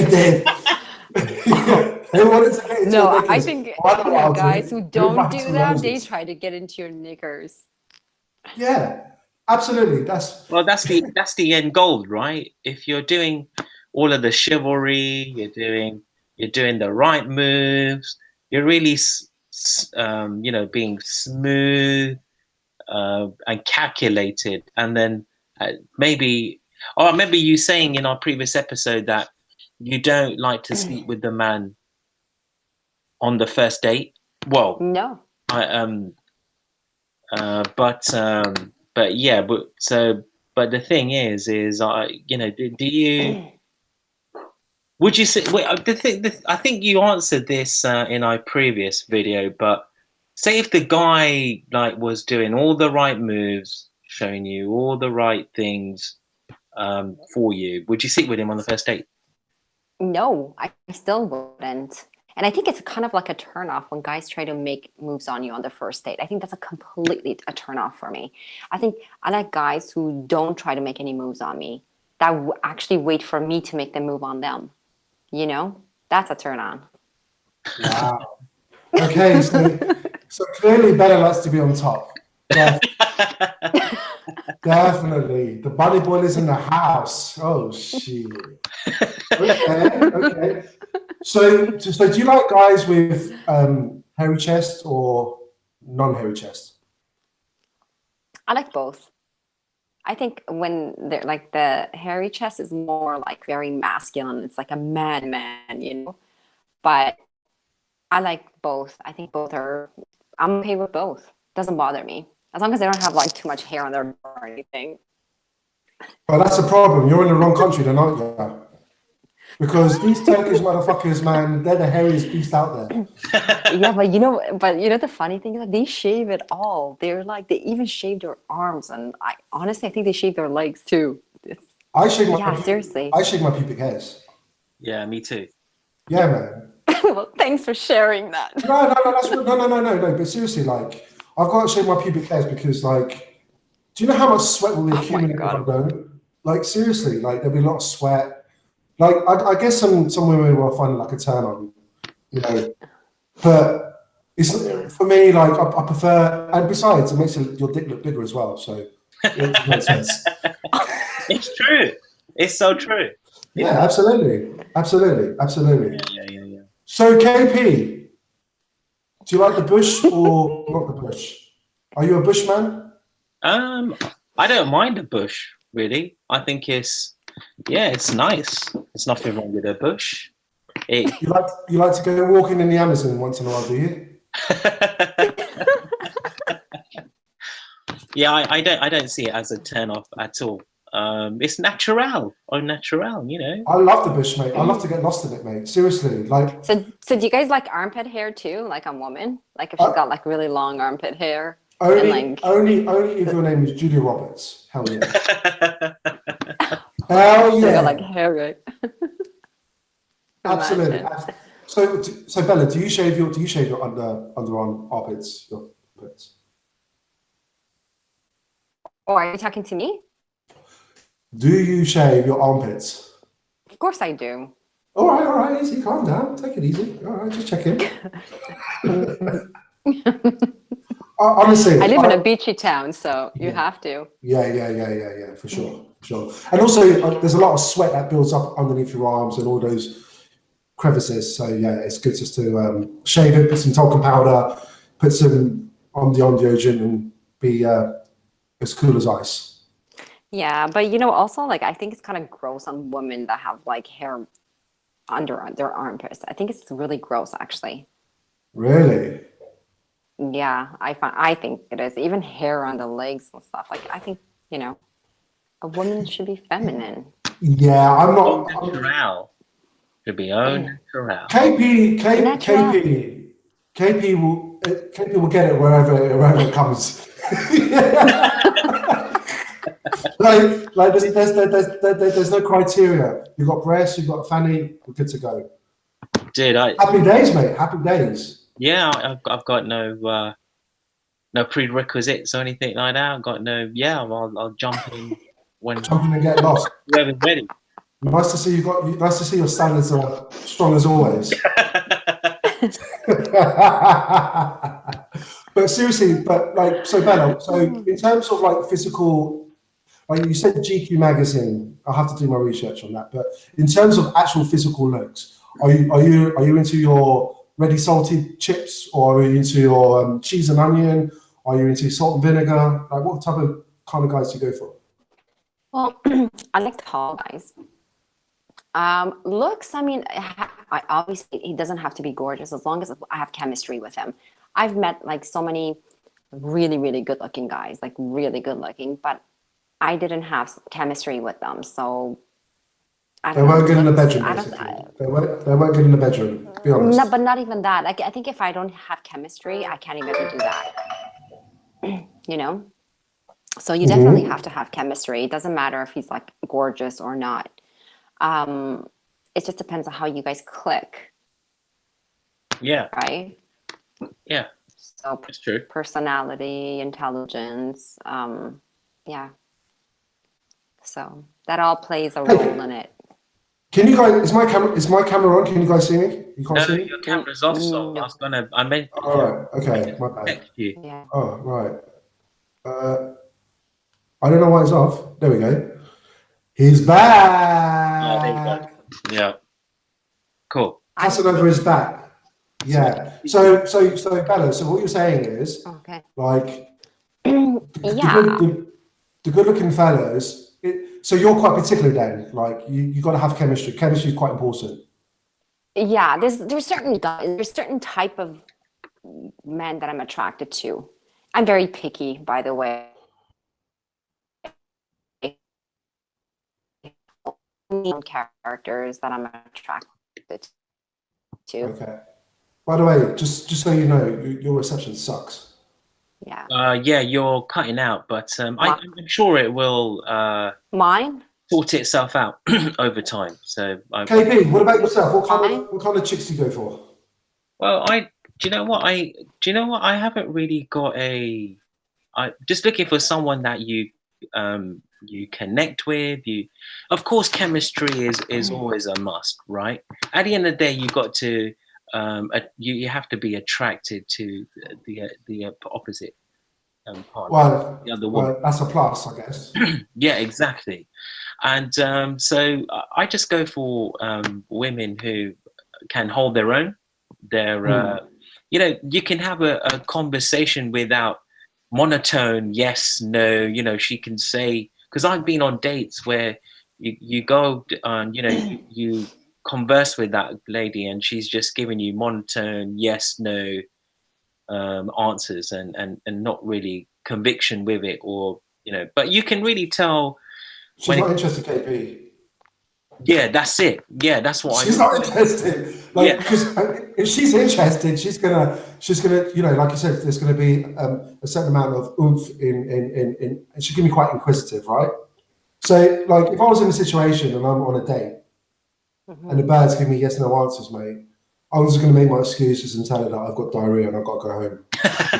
[SPEAKER 1] did. They wanted to get into your knickers.
[SPEAKER 3] I think guys who don't do that, they try to get into your knickers.
[SPEAKER 1] Yeah, absolutely.
[SPEAKER 2] That's the end goal, right? If you're doing all of the chivalry, you're doing the right moves, you're really being smooth and calculated, and then maybe I remember you saying in our previous episode that you don't like to sleep with the man on the first date. Well,
[SPEAKER 3] no,
[SPEAKER 2] But yeah, but the thing is, you know, do you? Would you say? Wait, I think you answered this in our previous video, but say if the guy like was doing all the right moves, showing you all the right things for you, would you sit with him on the first date?
[SPEAKER 3] No, I still wouldn't. And I think it's kind of like a turnoff when guys try to make moves on you on the first date. I think that's a completely a turnoff for me. I think I like guys who don't try to make any moves on me, that actually wait for me to make the move on them. You know, that's a turn on.
[SPEAKER 1] Wow. Okay, so clearly Bella likes to be on top. Definitely. The bunny boy is in the house. Oh shit. Okay. So do you like guys with hairy chest or non-hairy chest?
[SPEAKER 3] I like both. I think when they're like the hairy chest is more like very masculine. It's like a madman, you know. But I like both. I think both are. I'm okay with both. Doesn't bother me as long as they don't have like too much hair on their body or anything.
[SPEAKER 1] Well, that's a problem. You're in the wrong country then, aren't you? Because these Turkish motherfuckers, man, they're the hairiest beast out there.
[SPEAKER 3] Yeah, but you know the funny thing is that they shave it all. They're like they even shave their arms, and I honestly I think they shave their legs too. Seriously.
[SPEAKER 1] I shave my pubic hairs.
[SPEAKER 2] Yeah, me too.
[SPEAKER 1] Yeah, man.
[SPEAKER 3] Well, thanks for sharing that.
[SPEAKER 1] No. But seriously, like, I've got to shave my pubic hairs because, like, do you know how much sweat will accumulate if I don't? Like, seriously, like, there'll be a lot of sweat. Like, I guess some women will find it like a turn on, you know. But it's for me, like, I prefer, and besides, it makes your dick look bigger as well. So it makes sense.
[SPEAKER 2] It's true. It's so true.
[SPEAKER 1] Yeah, absolutely.
[SPEAKER 2] Yeah.
[SPEAKER 1] So KP, do you like the bush or not the bush? Are you a bushman?
[SPEAKER 2] I don't mind a bush, really. I think it's nice. There's nothing wrong with a bush.
[SPEAKER 1] You like to go walking in the Amazon once in a while, do you?
[SPEAKER 2] Yeah, I don't see it as a turn off at all. It's natural, you know.
[SPEAKER 1] I love the bush, mate. I love to get lost in it, mate. Seriously, like.
[SPEAKER 3] So do you guys like armpit hair too, like a woman? Like if she's got like really long armpit hair?
[SPEAKER 1] Only if your name is Julia Roberts. Hell yeah. Hell yeah.
[SPEAKER 3] Like hair, right?
[SPEAKER 1] Absolutely. So Bella, do you shave your underarm armpits? Your armpits?
[SPEAKER 3] Oh, are you talking to me?
[SPEAKER 1] Do you shave your armpits?
[SPEAKER 3] Of course I do.
[SPEAKER 1] All right, easy, calm down, take it easy. All right, just checking. Honestly,
[SPEAKER 3] I live in a beachy town, so you have to.
[SPEAKER 1] Yeah, for sure. And also, there's a lot of sweat that builds up underneath your arms and all those crevices. So yeah, it's good just to shave it, put some talcum powder, put some on the deodorant, and be as cool as ice.
[SPEAKER 3] Yeah, but you know, also like I think it's kind of gross on women that have like hair under their armpits. I think it's really gross, actually.
[SPEAKER 1] Really?
[SPEAKER 3] Yeah, I think it is. Even hair on the legs and stuff. Like I think, you know, a woman should be feminine.
[SPEAKER 1] Yeah, I'm not.
[SPEAKER 2] Natural. Should be own natural.
[SPEAKER 1] KP will get it wherever it comes. like there's no criteria. You've got breasts, you've got fanny, we're good to go.
[SPEAKER 2] Dude,
[SPEAKER 1] happy days, mate. Happy days.
[SPEAKER 2] Yeah, I've got no prerequisites or anything like that. I've got no. Yeah, I'll jump in when
[SPEAKER 1] jump in and get lost.
[SPEAKER 2] Whoever's ready.
[SPEAKER 1] Nice to see Nice to see your standards are strong as always. But seriously, so Bella, so in terms of like physical, like you said GQ magazine, I'll have to do my research on that. But in terms of actual physical looks, are you into your ready salted chips, or are you into your cheese and onion? Are you into salt and vinegar? Like what type of kind of guys do you go for?
[SPEAKER 3] Well, I like tall guys. Looks, I mean, I obviously he doesn't have to be gorgeous as long as I have chemistry with him. I've met like so many really, really good looking guys, like really good looking, but I didn't have chemistry with them. So I
[SPEAKER 1] They
[SPEAKER 3] don't know.
[SPEAKER 1] weren't good in the
[SPEAKER 3] looks-
[SPEAKER 1] bedroom,
[SPEAKER 3] I don't,
[SPEAKER 1] basically. They weren't good in the bedroom, to be honest.
[SPEAKER 3] no, but not even that. Like I think if I don't have chemistry, I can't even do that. You know? So you definitely have to have chemistry. It doesn't matter if he's like gorgeous or not. It just depends on how you guys click,
[SPEAKER 2] Yeah,
[SPEAKER 3] right?
[SPEAKER 2] yeah,
[SPEAKER 3] So
[SPEAKER 2] that's true.
[SPEAKER 3] personality, intelligence, yeah. So that all plays a role in it.
[SPEAKER 1] Can you guys, is my camera on? Can you guys see me? You can't
[SPEAKER 2] No,
[SPEAKER 1] see me?
[SPEAKER 2] your camera's off, so
[SPEAKER 3] No.
[SPEAKER 2] I meant
[SPEAKER 1] All right, okay, my bad.
[SPEAKER 2] text you.
[SPEAKER 3] Yeah.
[SPEAKER 1] Oh, right. I don't know why it's off. There we go. He's
[SPEAKER 2] Oh, there you go.
[SPEAKER 1] back.
[SPEAKER 2] Yeah, cool.
[SPEAKER 1] Casanova is back. Yeah. So Bella, so what you're saying is,
[SPEAKER 3] Okay.
[SPEAKER 1] like,
[SPEAKER 3] Yeah.
[SPEAKER 1] the good-looking fellas. So you're quite particular then. Like, you got to have chemistry. Chemistry is quite important.
[SPEAKER 3] Yeah. There's certain guys, there's certain type of men that I'm attracted to. I'm very picky, by the way. Characters that I'm attracted to.
[SPEAKER 1] Okay. By the way, just so you know, your reception sucks.
[SPEAKER 3] Yeah.
[SPEAKER 2] Yeah, you're cutting out, but I'm sure it will
[SPEAKER 3] Mine?
[SPEAKER 2] sort itself out over time. So,
[SPEAKER 1] KP, what about yourself? What kind of chicks do you go for?
[SPEAKER 2] well, do you know what I haven't really got I just looking for someone that you connect with. Of course, chemistry is always a must, right? At the end of the day, you got to you have to be attracted to the opposite partner, the other woman.
[SPEAKER 1] Well, that's a plus, I guess.
[SPEAKER 2] Yeah, exactly. And so I just go for women who can hold their own. They're you can have a conversation without monotone yes no. She can say, because I've been on dates where you go on, you converse with that lady and she's just giving you monotone yes no answers and not really conviction with it, or but you can really tell
[SPEAKER 1] She's
[SPEAKER 2] when
[SPEAKER 1] not interested, KP.
[SPEAKER 2] yeah, that's it. Yeah, that's what
[SPEAKER 1] She's not interested. Like,
[SPEAKER 2] Yeah.
[SPEAKER 1] because if she's interested, she's gonna, like you said, there's gonna be a certain amount of oomph in and she can be quite inquisitive, right? So, like, if I was in a situation and I'm on a date and the birds give me yes, no answers, mate, I'm just gonna make my excuses and tell her that I've got diarrhea and I've got to go home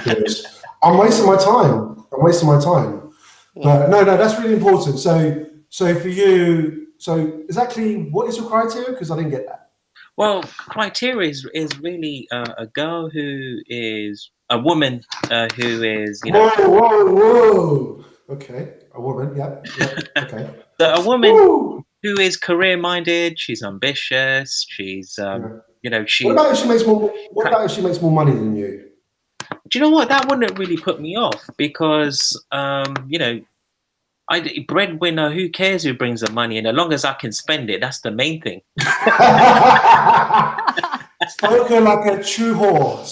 [SPEAKER 1] because I'm wasting my time. But no, that's really important. So for you. So exactly what is your criteria? Because I didn't get that.
[SPEAKER 2] Well, criteria is really a girl who is a woman who is
[SPEAKER 1] Whoa. Okay, a woman. Yeah. Okay.
[SPEAKER 2] So a woman
[SPEAKER 1] Woo!
[SPEAKER 2] who is career minded. She's ambitious. She's she's.
[SPEAKER 1] What about if she makes more? What about if she makes more money than you?
[SPEAKER 2] Do you know what? That wouldn't really put me off because breadwinner. Who cares who brings the money? And as long as I can spend it, that's the main thing.
[SPEAKER 1] Spoken like a true whore.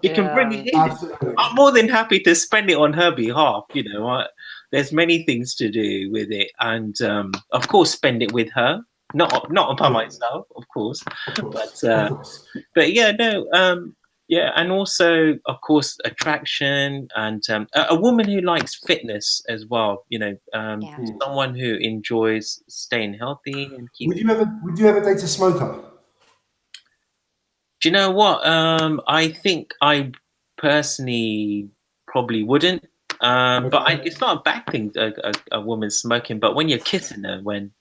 [SPEAKER 2] You can bring it in.
[SPEAKER 1] Absolutely.
[SPEAKER 2] I'm more than happy to spend it on her behalf. There's many things to do with it, and of course, spend it with her. Not by myself, of course. But yeah, no. Yeah, and also, of course, attraction and a woman who likes fitness as well. Someone who enjoys staying healthy and keep.
[SPEAKER 1] Would you ever date a smoker?
[SPEAKER 2] Do you know what? I think I personally probably wouldn't. But it's not a bad thing, a woman smoking. But when you're kissing her, when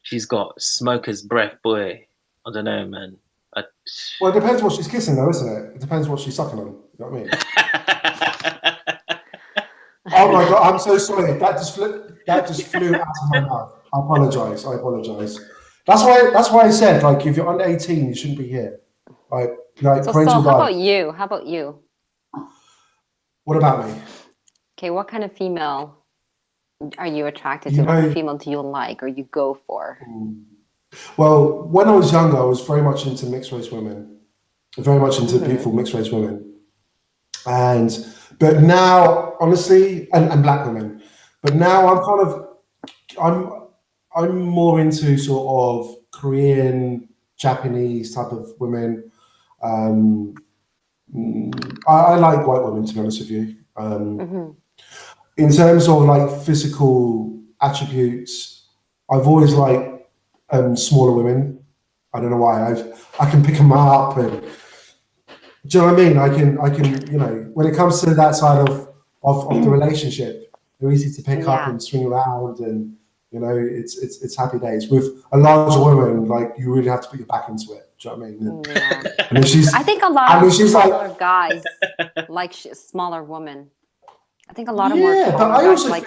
[SPEAKER 2] she's got smoker's breath, boy, I don't know, man.
[SPEAKER 1] Well, it depends what she's kissing, though, isn't it? It depends what she's sucking on. You know what I mean? Oh my god, I'm so sorry. That just flew out of my mouth. I apologize. That's why I said, like, if you're under 18, you shouldn't be here. Like
[SPEAKER 3] so
[SPEAKER 1] parental
[SPEAKER 3] how
[SPEAKER 1] guidance.
[SPEAKER 3] about you?
[SPEAKER 1] What about me?
[SPEAKER 3] Okay, what kind of female are you attracted to? What kind of female do you like or you go for?
[SPEAKER 1] Well, when I was younger, I was very much into mixed race women. very much into beautiful mixed race women. But now, honestly, and black women. But now I'm more into sort of Korean, Japanese type of women. I like white women, to be honest with you. In terms of like physical attributes, I've always liked smaller women. I don't know why. I can pick them up, and do you know what I mean? I can, you know, when it comes to that side of the relationship, they're easy to pick up and swing around, and you know, it's happy days. With a larger woman, like you really have to put your back into it. Do you know what I mean? And
[SPEAKER 3] I think a lot of smaller guys like smaller women. I think a lot of more guys like.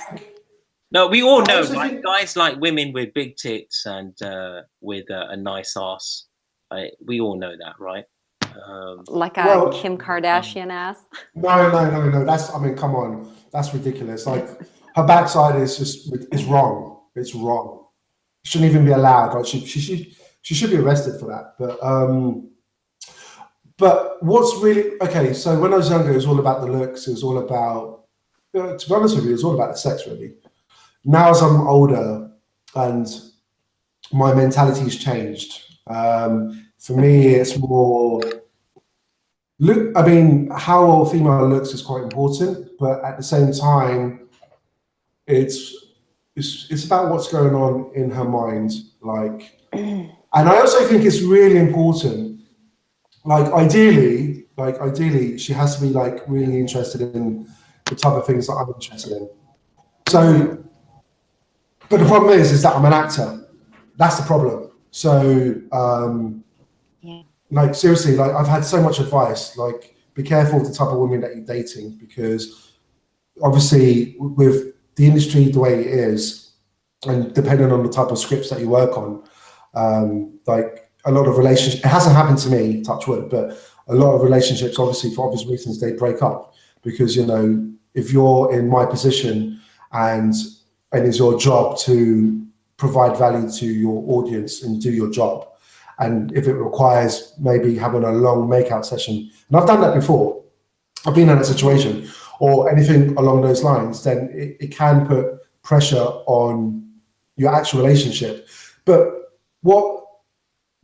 [SPEAKER 2] No, we all know, right? Guys like women with big tits and with a nice ass. We all know that, right?
[SPEAKER 3] Like a Kim Kardashian ass.
[SPEAKER 1] No. That's, I mean, come on, that's ridiculous. Like her backside is wrong. It's wrong. Shouldn't even be allowed. Like she should be arrested for that. But what's really okay? So when I was younger, it was all about the looks. It was all about, to be honest with you, it was all about the sex, really. Now, as I'm older and my mentality's changed, for me, it's more look. I mean, how a female looks is quite important, but at the same time, it's about what's going on in her mind. Like, and I also think it's really important. Like, ideally, she has to be like really interested in the type of things that I'm interested in. So, but the problem is that I'm an actor. That's the problem. So, like seriously, like I've had so much advice. Like, be careful of the type of women that you're dating, because obviously with the industry the way it is, and depending on the type of scripts that you work on, like a lot of relationships, it hasn't happened to me, touch wood, but a lot of relationships, obviously for obvious reasons, they break up because, you know, if you're in my position and it's your job to provide value to your audience and do your job, and if it requires maybe having a long makeout session, and I've done that before, I've been in that situation, or anything along those lines, then it can put pressure on your actual relationship. But what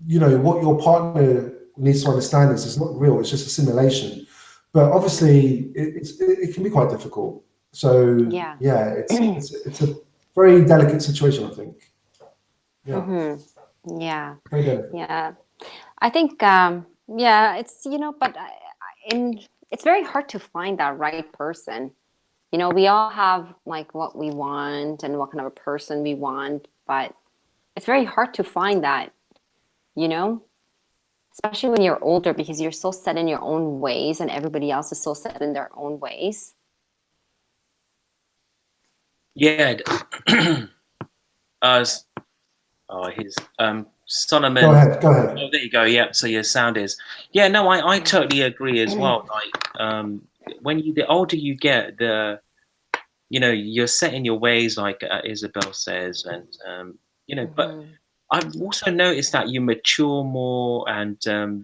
[SPEAKER 1] your partner needs to understand is it's not real, it's just a simulation. But obviously it can be quite difficult. So it's a very delicate situation, I think.
[SPEAKER 3] Yeah.
[SPEAKER 1] Very delicate.
[SPEAKER 3] Yeah. I think it's, you know, but it's very hard to find that right person. You know, we all have like what we want and what kind of a person we want, but it's very hard to find that, you know, especially when you're older, because you're so set in your own ways and everybody else is so set in their own ways.
[SPEAKER 2] Yeah. His Solomon.
[SPEAKER 1] Go ahead.
[SPEAKER 2] Oh, there you go. Yeah. So your sound is. Yeah. No, I totally agree as well. Like, when the older you get, you know, you're set in your ways, like Isabel says, and you know. But I've also noticed that you mature more, and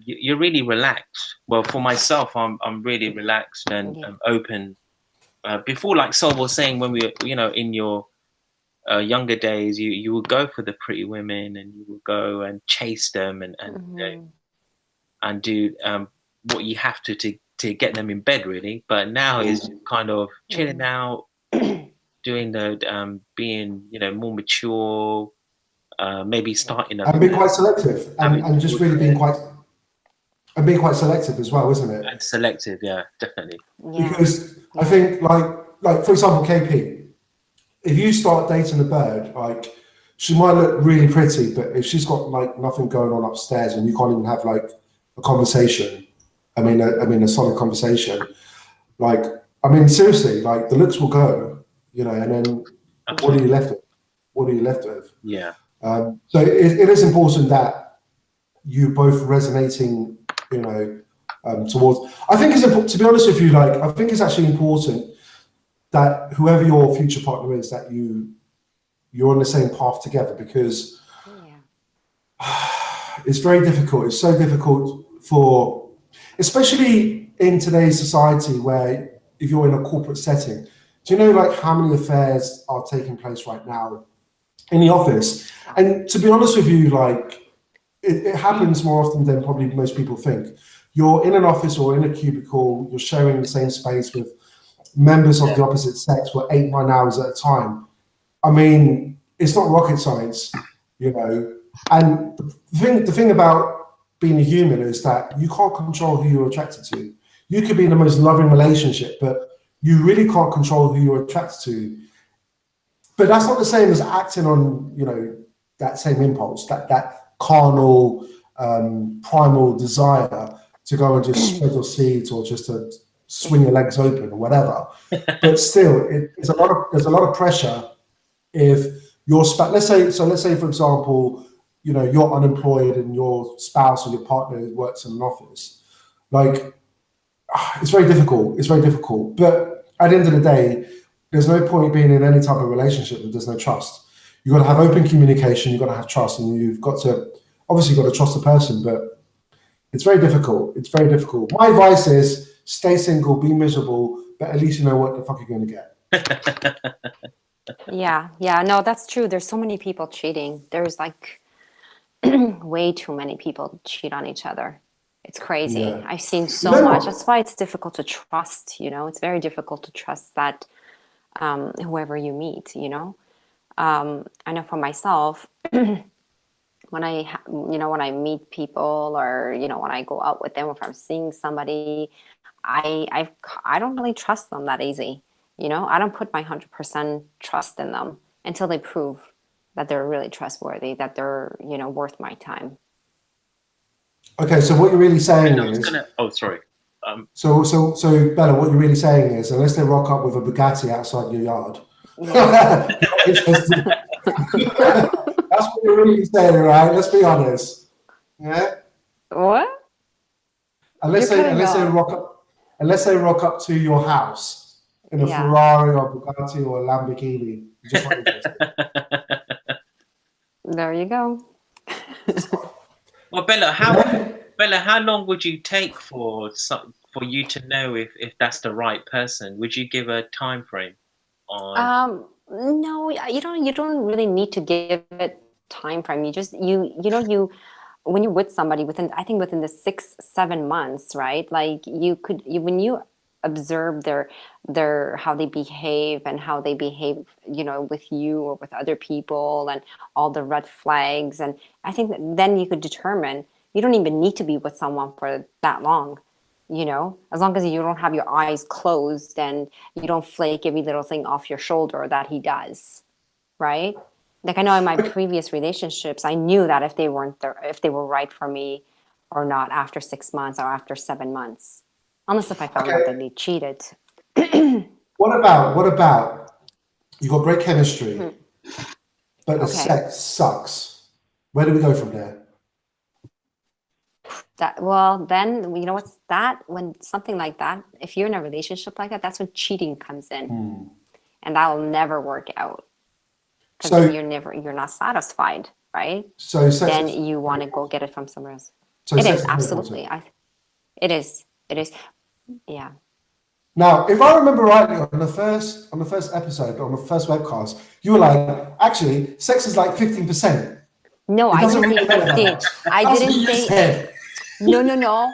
[SPEAKER 2] you're really relaxed. Well, for myself, I'm really relaxed and open. Before, like Sol was saying, when we were, you know, in your younger days, you would go for the pretty women, and you would go and chase them, and do what you have to get them in bed, really. But now is kind of chilling out, doing the being, you know, more mature, maybe starting
[SPEAKER 1] and being quite selective, and just really being quite selective as well, isn't it?
[SPEAKER 2] And selective, yeah, definitely.
[SPEAKER 1] Because I think like for example, KP. If you start dating a bird, like she might look really pretty, but if she's got like nothing going on upstairs and you can't even have like a conversation, I mean a solid conversation, like, I mean, seriously, like the looks will go, you know, and then what are you left with?
[SPEAKER 2] Yeah.
[SPEAKER 1] So it is important that you both resonating, you know, towards. I think it's important, to be honest with you, like I think it's actually important that whoever your future partner is, that you're on the same path together, because it's very difficult. It's so difficult for especially in today's society where if you're in a corporate setting, do you know like how many affairs are taking place right now in the office? And to be honest with you, like it happens more often than probably most people think. You're in an office or in a cubicle, you're sharing the same space with members of the opposite sex for 8-9 hours at a time. I mean, it's not rocket science, you know. And the thing about being a human is that you can't control who you're attracted to. You could be in the most loving relationship, but you really can't control who you're attracted to. But that's not the same as acting on, you know, that same impulse, that carnal, primal desire to go and just spread your seeds or just to swing your legs open or whatever. But still, there's a lot of pressure if your let's say for example, you know, you're unemployed and your spouse or your partner works in an office. Like, it's very difficult. It's very difficult. But at the end of the day, there's no point being in any type of relationship if there's no trust. You've got to have open communication. You've got to have trust, and you've got to trust the person. But it's very difficult. It's very difficult. My advice is stay single, be miserable, but at least you know what the fuck you're going to get.
[SPEAKER 3] Yeah, no, that's true. There's so many people cheating. There's like way too many people cheat on each other. It's crazy.
[SPEAKER 1] Yeah.
[SPEAKER 3] I've seen so much. That's why it's difficult to trust, you know. It's very difficult to trust that whoever you meet, you know. I know for myself, when I meet people, or, you know, when I go out with them, or if I'm seeing somebody, I don't really trust them that easy. You know, I don't put my 100% trust in them until they prove that they're really trustworthy, that they're, you know, worth my time.
[SPEAKER 1] Okay, so what you're really saying is...
[SPEAKER 2] sorry.
[SPEAKER 1] So Bella, what you're really saying is, unless they rock up with a Bugatti outside your yard, that's what you're really saying, right? Let's be honest. Yeah.
[SPEAKER 3] What?
[SPEAKER 1] Unless they rock up to your house in a Ferrari or Bugatti or a Lamborghini, you're just not interested.
[SPEAKER 3] There you go.
[SPEAKER 2] Well, Bella, how long would you take for you to know if that's the right person? Would you give a time frame on?
[SPEAKER 3] No, you don't really need to give it time frame. You just when you're with somebody within the 6-7 months, right? Like when you observe their how they behave and how they behave, you know, with you or with other people, and all the red flags, and I think that then you could determine. You don't even need to be with someone for that long, you know, as long as you don't have your eyes closed and you don't flake every little thing off your shoulder that he does, right? Like, I know in my previous relationships, I knew that if they were right for me or not after 6 months or after 7 months, unless if I found out that they cheated.
[SPEAKER 1] What about you got great chemistry, but the sex sucks? Where do we go from there?
[SPEAKER 3] Then you know what's that? When something like that, if you're in a relationship like that, that's when cheating comes in, and that will never work out because you're not satisfied, right? So then you want to go get it from somewhere else. So it is absolutely. It is. Yeah.
[SPEAKER 1] Now, if I remember rightly, on the first episode, on the first webcast, you were like, actually, sex is like 15%.
[SPEAKER 3] No, I didn't say 15. I didn't say. No.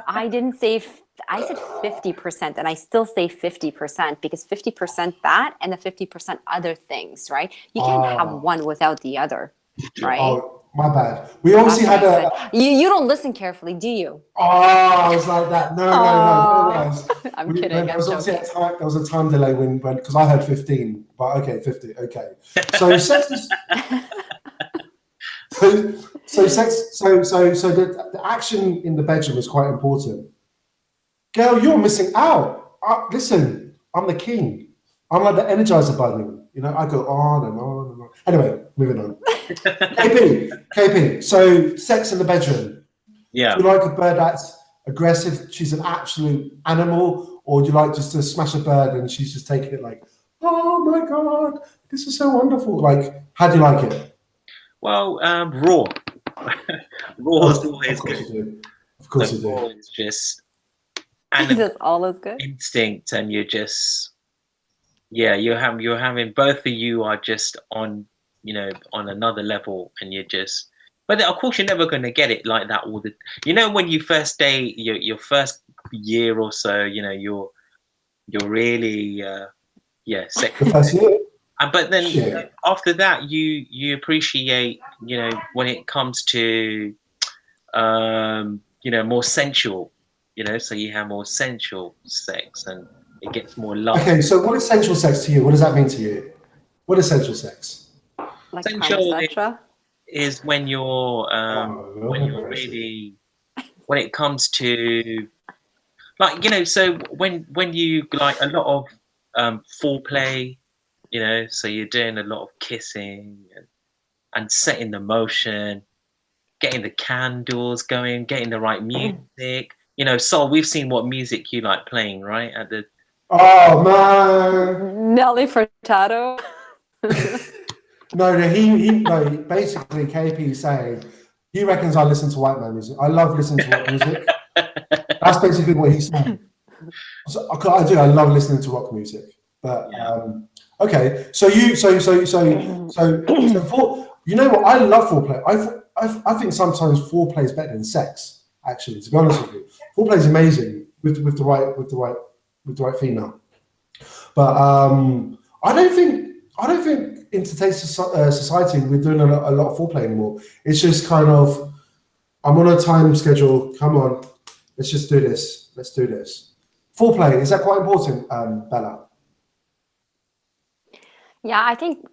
[SPEAKER 3] I didn't say. I said 50%, and I still say 50% because 50% that and the 50% other things, right? You can't have one without the other, right?
[SPEAKER 1] Oh, my bad. We obviously had a.
[SPEAKER 3] You don't listen carefully, do you?
[SPEAKER 1] Oh, it's like that. No.
[SPEAKER 3] I'm kidding.
[SPEAKER 1] There was a time delay when because I heard 15, but okay, 50. Okay, so sex is. So the action in the bedroom is quite important. Girl, you're missing out. Listen, I'm the king. I'm like the Energizer Bunny. You know, I go on and on and on. Anyway, moving on. KP. So sex in the bedroom.
[SPEAKER 2] Yeah.
[SPEAKER 1] Do you like a bird that's aggressive? She's an absolute animal, or do you like just to smash a bird and she's just taking it like, oh my god, this is so wonderful? Like, how do you like it?
[SPEAKER 2] Well, raw. Raw is always good.
[SPEAKER 1] Of course
[SPEAKER 2] So
[SPEAKER 1] you do.
[SPEAKER 2] raw is just
[SPEAKER 3] Just all is good.
[SPEAKER 2] instinct, and you're just you're having both of you are just on on another level, and you're just. But of course, you're never going to get it like that all the. When you first date, your first year or so, you're really
[SPEAKER 1] The first year.
[SPEAKER 2] but then
[SPEAKER 1] Shit.
[SPEAKER 2] after that, you appreciate when it comes to more sensual, so you have more sensual sex and it gets more love.
[SPEAKER 1] Okay, so what is sensual sex to you? What does that mean to you? What is sensual sex?
[SPEAKER 3] Like
[SPEAKER 2] Sensual
[SPEAKER 3] etc.
[SPEAKER 2] is when you're really when it comes to so when you like a lot of foreplay, so you're doing a lot of kissing and setting the motion, getting the candles going, getting the right music. Sol, we've seen what music you like playing, right? At the
[SPEAKER 1] Oh man.
[SPEAKER 3] Nelly Furtado.
[SPEAKER 1] No, basically KP is saying he reckons I listen to white man music. I love listening to rock music. That's basically what he's saying. So, I do. I love listening to rock music. But okay, so for what, I love foreplay. I think sometimes foreplay is better than sex. Actually, to be honest with you, foreplay is amazing with the right female. But I don't think in today's society we're doing a lot of foreplay anymore. It's just kind of, I'm on a time schedule. Come on, let's just do this. Let's do this. Foreplay, is that quite important, Bella?
[SPEAKER 3] Yeah, I think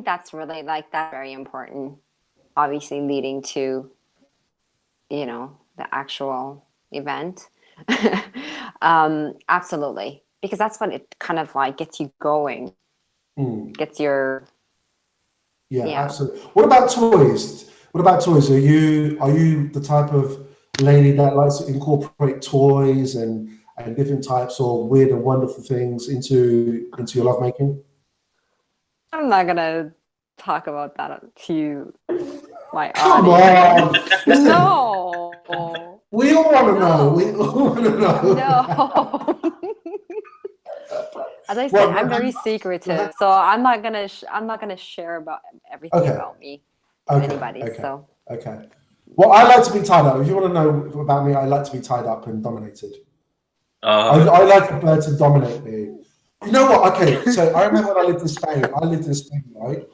[SPEAKER 3] that's really that's very important. Obviously, leading to the actual event. Absolutely, because that's what it kind of gets you going. Gets your
[SPEAKER 1] absolutely. What about toys? Are you the type of lady that likes to incorporate toys and different types of weird and wonderful things into your lovemaking?
[SPEAKER 3] I'm not gonna talk about that to my
[SPEAKER 1] Come
[SPEAKER 3] audience.
[SPEAKER 1] on.
[SPEAKER 3] No.
[SPEAKER 1] We all want to know. We all want to know.
[SPEAKER 3] No. As I said, I'm very secretive, so I'm not gonna share about everything about me to anybody. So
[SPEAKER 1] okay. Well, I like to be tied up. If you want to know about me, I like to be tied up and dominated. I like a bird to dominate me. You know what? Okay, so I remember when I lived in Spain. Right?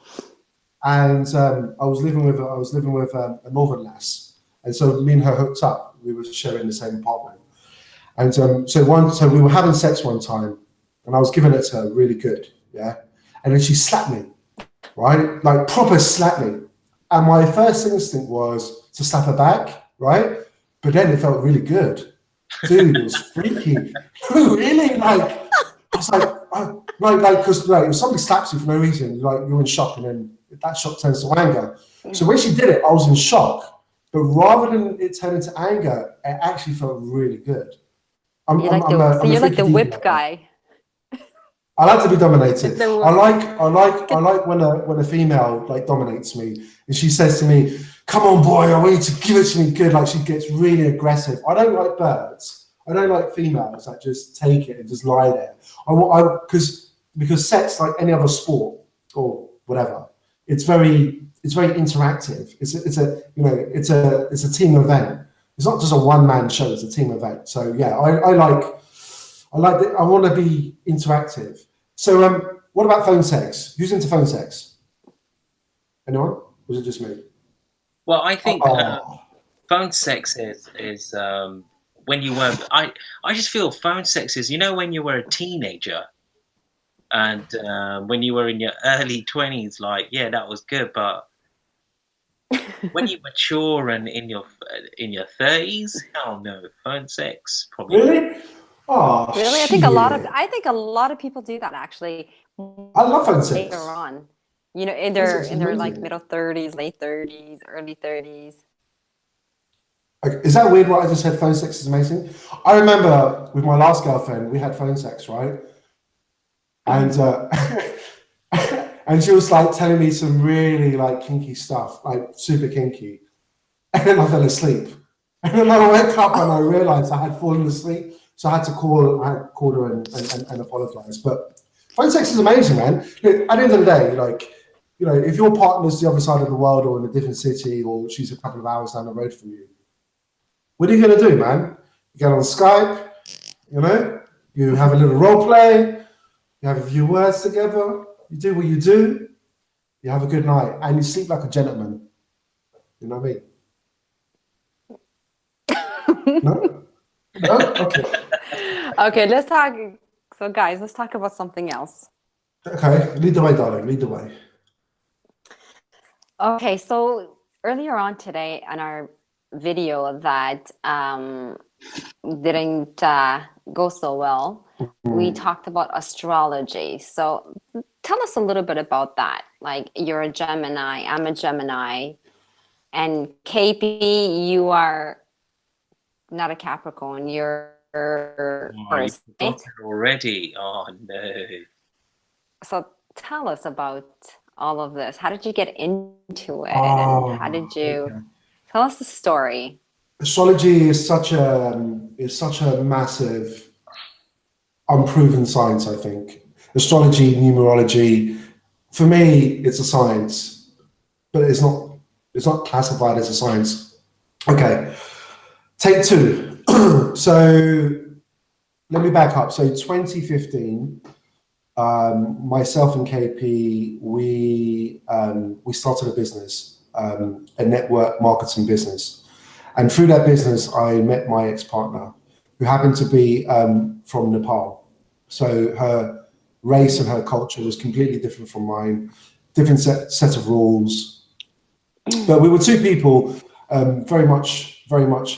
[SPEAKER 1] And I was living with a northern lass, and so me and her hooked up. We were sharing the same apartment, and so we were having sex one time, and I was giving it to her really good, yeah. And then she slapped me, right, like proper slapped me, and my first instinct was to slap her back, right, but then it felt really good, dude. It was freaky, really, like. I was like, because if somebody slaps you for no reason, you're in shock, and then that shock turns to anger. So when she did it, I was in shock. But rather than it turn into anger, it actually felt really good.
[SPEAKER 3] you're like the whip guy.
[SPEAKER 1] I like to be dominated. I like when a female dominates me and she says to me, "Come on, boy, I want you to give it to me good." Like she gets really aggressive. I don't like birds. I don't like females that just take it and just lie there. Because sex, like any other sport or whatever, it's very interactive. It's a team event. It's not just a one-man show. It's a team event. So yeah, I want to be interactive. So what about phone sex? Who's into phone sex? Anyone? Or was it just me?
[SPEAKER 2] Well, I think phone sex is when you were. I just feel phone sex is when you were a teenager, and when you were in your early 20s, that was good. But when you mature and in your 30s, hell no, phone sex probably.
[SPEAKER 1] Really? Oh,
[SPEAKER 3] really?
[SPEAKER 1] shit.
[SPEAKER 3] I think a lot of people do that actually.
[SPEAKER 1] I love phone sex.
[SPEAKER 3] Later on, in their middle 30s, late 30s, early 30s.
[SPEAKER 1] Is that weird what I just said? Phone sex is amazing. I remember with my last girlfriend, we had phone sex, right? And and she was telling me some really kinky stuff, super kinky. And then I fell asleep. And then I woke up and I realized I had fallen asleep. So I had called her and apologize. But phone sex is amazing, man. At the end of the day, like, you know, if your partner's the other side of the world or in a different city or she's a couple of hours down the road from you, what are you going to do, man? You get on Skype, you know, you have a little role play, you have a few words together, you do what you do, you have a good night, and you sleep like a gentleman. You know what I mean? No? No? Okay.
[SPEAKER 3] Okay, let's talk. So, guys, let's talk about something else.
[SPEAKER 1] Okay, lead the way, darling, lead the way.
[SPEAKER 3] Okay, so earlier on today on our video that didn't go so well, we talked about astrology. So tell us a little bit about that. Like, you're a Gemini, I'm a Gemini, and KP, you are not a Capricorn, you're Taurus,
[SPEAKER 2] You
[SPEAKER 3] right?
[SPEAKER 2] forgot it already. Oh no.
[SPEAKER 3] So tell us about all of this. How did you get into it? And how did you tell us the story?
[SPEAKER 1] Astrology is such a massive, unproven science, I think. Astrology, numerology, for me, it's a science, but it's not classified as a science. Okay, take two. So let me back up. So 2015, myself and KP, we started a business, a network marketing business. And through that business, I met my ex-partner, who happened to be from Nepal. So her race and her culture was completely different from mine, different set of rules. But we were two people very much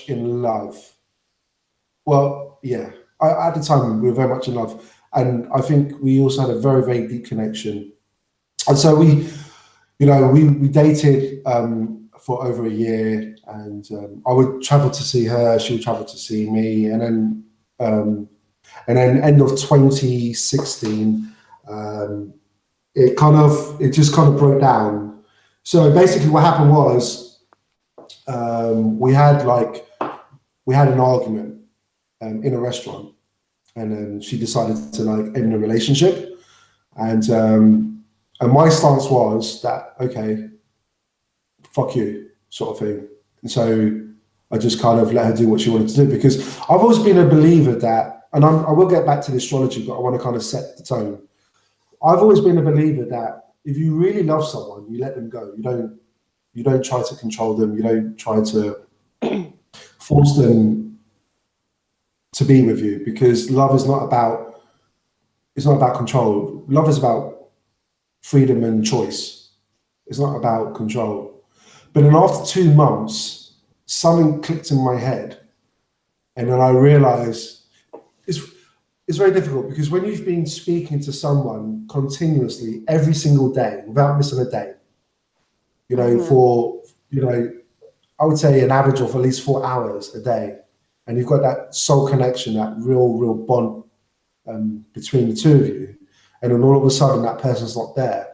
[SPEAKER 1] in love. Well, yeah, at the time we were very much in love. And I think we also had a very, very deep connection. And so we dated for over a year, and I would travel to see her, she would travel to see me, and then end of 2016, it just kind of broke down. So basically, what happened was we had an argument in a restaurant, and then she decided to end the relationship, and my stance was that, okay, fuck you, sort of thing. And so I just kind of let her do what she wanted to do, because I've always been a believer that, and I will get back to the astrology, but I want to kind of set the tone. I've always been a believer that if you really love someone, you let them go. You don't try to control them. You don't try to force them to be with you, because love is not about control. Love is about freedom and choice. It's not about control. But then after 2 months, something clicked in my head, and then I realized it's very difficult, because when you've been speaking to someone continuously every single day without missing a day, for I would say an average of at least 4 hours a day, and you've got that soul connection, that real bond between the two of you, and then all of a sudden that person's not there.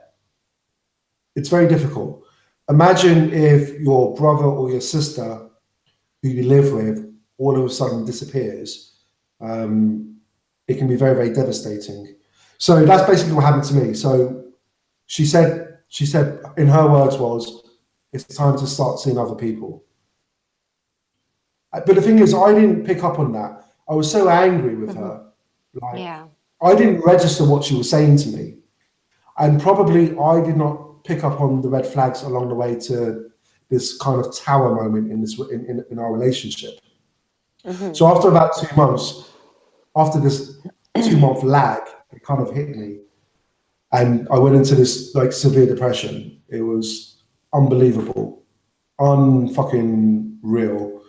[SPEAKER 1] It's very difficult. Imagine if your brother or your sister who you live with all of a sudden disappears. It can be very, very devastating. So that's basically what happened to me. So she said, in her words was, it's time to start seeing other people. But the thing is, I didn't pick up on that. I was so angry with her. I didn't register what she was saying to me. And probably I did not pick up on the red flags along the way to this kind of tower moment in our relationship. So after about 2 months, after this 2 month lag, it kind of hit me, and I went into this severe depression. It was unbelievable, unfucking real,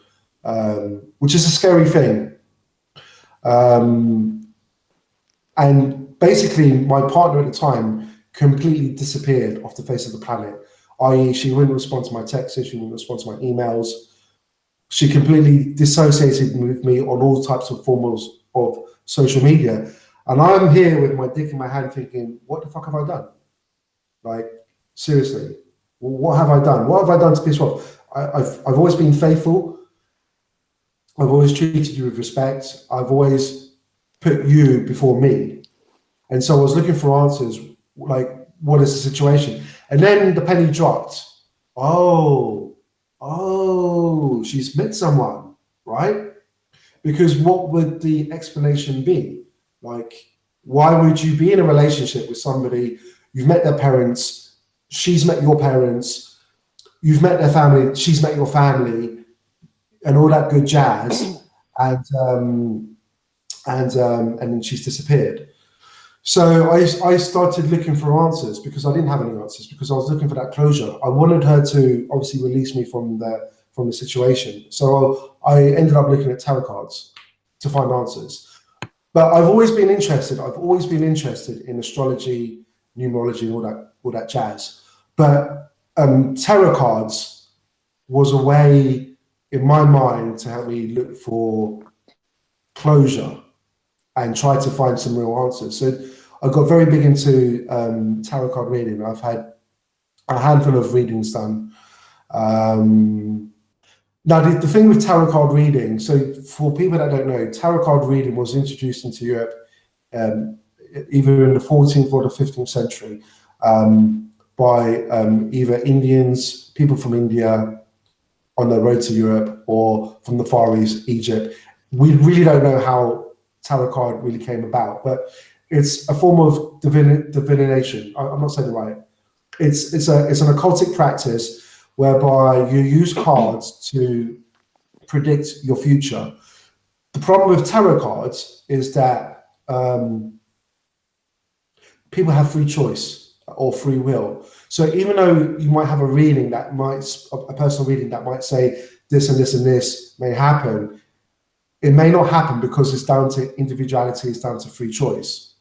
[SPEAKER 1] which is a scary thing. And basically, my partner at the time completely disappeared off the face of the planet. I.e., she wouldn't respond to my texts, she wouldn't respond to my emails. She completely dissociated with me on all types of forms of social media. And I'm here with my dick in my hand thinking, what the fuck have I done? Seriously, what have I done? What have I done to piss her off? I've always been faithful. I've always treated you with respect. I've always put you before me. And so I was looking for answers, like, what is the situation? And then the penny dropped. Oh, she's met someone, right? Because what would the explanation be? Like, why would you be in a relationship with somebody, you've met their parents, she's met your parents, you've met their family, she's met your family, and all that good jazz, and then she's disappeared. So I started looking for answers because I didn't have any answers, because I was looking for that closure. I wanted her to obviously release me from the situation. So I ended up looking at tarot cards to find answers. But I've always been interested. I've always been interested in astrology, numerology, and all that jazz. But tarot cards was a way in my mind to help me look for closure and try to find some real answers. So I got very big into tarot card reading. I've had a handful of readings done. Now, the thing with tarot card reading, so for people that don't know, tarot card reading was introduced into Europe either in the 14th or the 15th century by either Indians, people from India on their road to Europe, or from the Far East, Egypt. We really don't know how tarot card really came about, but it's a form of divination. I'm not saying it right. It's an occultic practice whereby you use cards to predict your future. The problem with tarot cards is that people have free choice or free will. So even though you might have a reading that a personal reading that might say this and this and this may happen, it may not happen because it's down to individuality, it's down to free choice.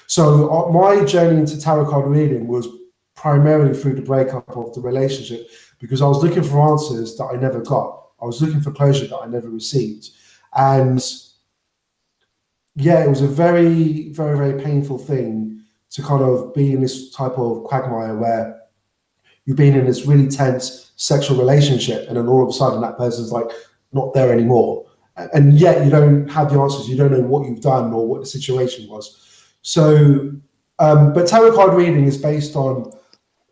[SPEAKER 1] So my journey into tarot card reading was primarily through the breakup of the relationship, because I was looking for answers that I never got. I was looking for closure that I never received. And yeah, it was a very, very, very painful thing to kind of be in this type of quagmire where you've been in this really tense sexual relationship, and then all of a sudden that person's like not there anymore. And yet you don't have the answers. You don't know what you've done or what the situation was. So, but tarot card reading is based on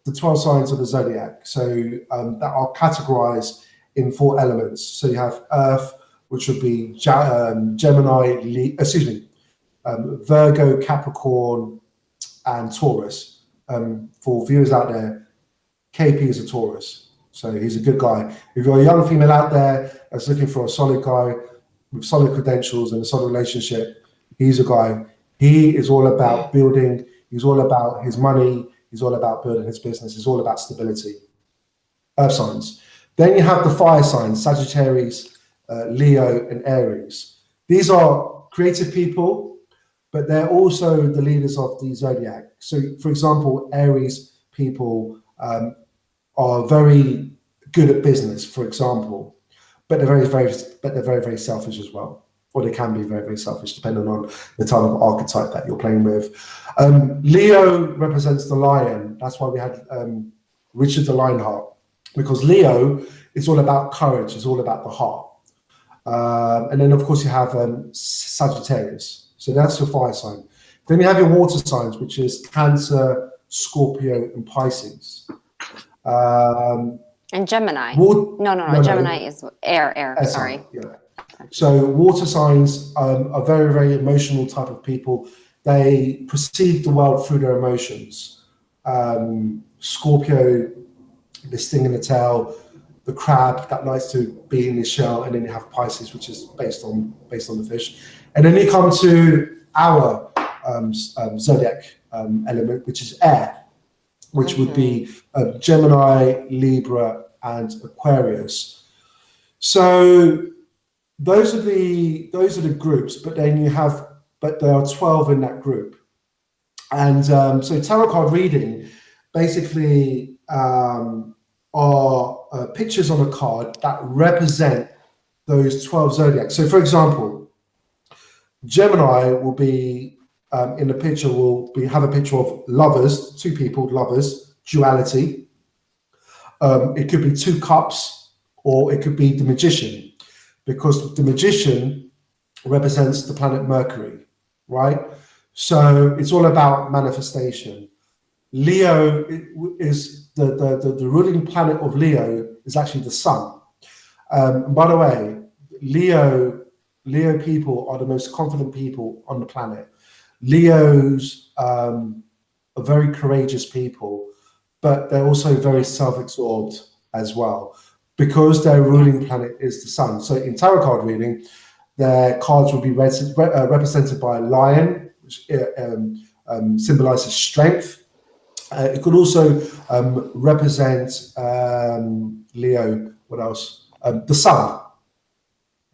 [SPEAKER 1] the 12 signs of the zodiac. So that are categorized in 4 elements. So you have Earth, which would be Gemini, Virgo, Capricorn, and Taurus. For viewers out there, KP is a Taurus, so he's a good guy. If you're a young female out there that's looking for a solid guy with solid credentials and a solid relationship, he's a guy. He is all about building. He's all about his money. He's all about building his business. He's all about stability. Earth signs. Then you have the fire signs: Sagittarius, Leo, and Aries. These are creative people, but they're also the leaders of the zodiac. So, for example, Aries people are very good at business, for example, but they're very selfish as well. Or they can be very, very selfish, depending on the type of archetype that you're playing with. Leo represents the lion. That's why we had Richard the Lionheart, because Leo is all about courage. It's all about the heart. And then, of course, you have Sagittarius. So that's your fire sign. Then you have your water signs, which is Cancer, Scorpio, and Pisces.
[SPEAKER 3] And Gemini. No. Gemini is air. Sorry.
[SPEAKER 1] Yeah. So water signs are very, very emotional type of people. They perceive the world through their emotions. Scorpio, the sting in the tail, the crab that likes to be in his shell, and then you have Pisces, which is based on the fish. And then you come to our zodiac element, which is air, which would be Gemini, Libra, and Aquarius. So those are the groups, but then there are 12 in that group. And so tarot card reading basically are pictures on a card that represent those 12 zodiacs. So for example, Gemini will be in the picture have a picture of lovers, 2 people, lovers, duality. It could be 2 cups, or it could be the magician. because the magician represents the planet Mercury, right? So it's all about manifestation. Leo is the ruling planet of Leo is actually the sun. And by the way, Leo people are the most confident people on the planet. Leos are very courageous people, but they're also very self-absorbed as well, because their ruling planet is the sun. So in tarot card reading, their cards will be represented by a lion, which symbolizes strength. It could also represent Leo. What else? The sun.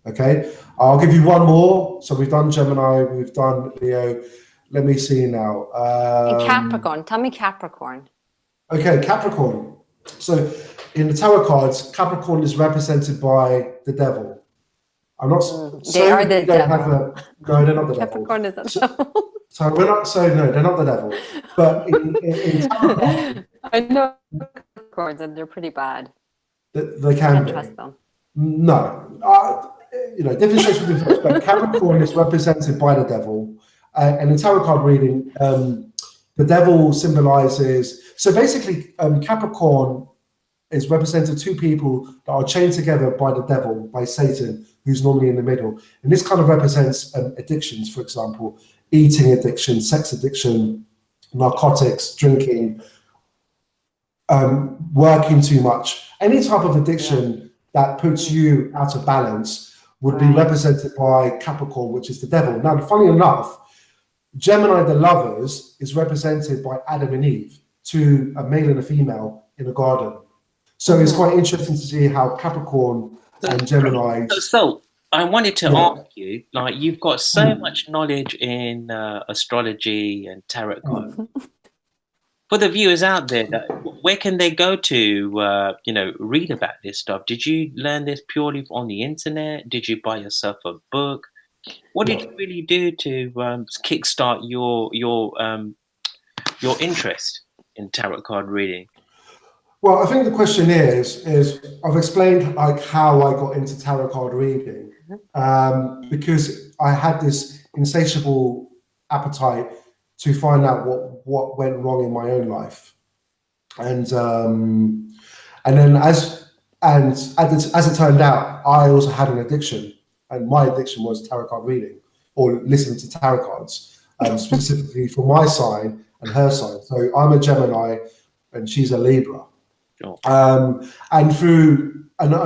[SPEAKER 1] Okay, I'll give you one more. So we've done Gemini, we've done Leo. Let me see now.
[SPEAKER 3] Capricorn. Tell me Capricorn.
[SPEAKER 1] Okay, Capricorn. So in the tarot cards, Capricorn is represented by the devil. I'm not.
[SPEAKER 3] They are the devil.
[SPEAKER 1] No, they're not the
[SPEAKER 3] Capricorn
[SPEAKER 1] devil.
[SPEAKER 3] is the devil.
[SPEAKER 1] So we're not. So no, they're not the devil. But in tarot cards,
[SPEAKER 3] I know Capricorns, and they're pretty bad.
[SPEAKER 1] they can
[SPEAKER 3] Can't
[SPEAKER 1] be.
[SPEAKER 3] trust them.
[SPEAKER 1] No. Different strokes for different folks, but Capricorn is represented by the devil. And in tarot card reading, the devil symbolizes. So basically, Capricorn is represented two people that are chained together by the devil, by Satan, who's normally in the middle. And this kind of represents addictions, for example, eating addiction, sex addiction, narcotics, drinking, working too much. Any type of addiction that puts you out of balance would be represented by Capricorn, which is the devil. Now, funny enough, Gemini, the lovers, is represented by Adam and Eve, a male and a female in a garden. So it's quite interesting to see how Capricorn and Gemini.
[SPEAKER 2] So I wanted to ask you, like, you've got so much knowledge in astrology and tarot cards. For the viewers out there, where can they go to, read about this stuff? Did you learn this purely on the internet? Did you buy yourself a book? What did you really do to kickstart your interest in tarot card reading?
[SPEAKER 1] Well, I think the question is I've explained like how I got into tarot card reading, because I had this insatiable appetite to find out what went wrong in my own life, and then as it turned out, I also had an addiction, and my addiction was tarot card reading or listening to tarot cards, specifically for my sign and her sign. So I'm a Gemini, and she's a Libra.
[SPEAKER 2] Sure.
[SPEAKER 1] And I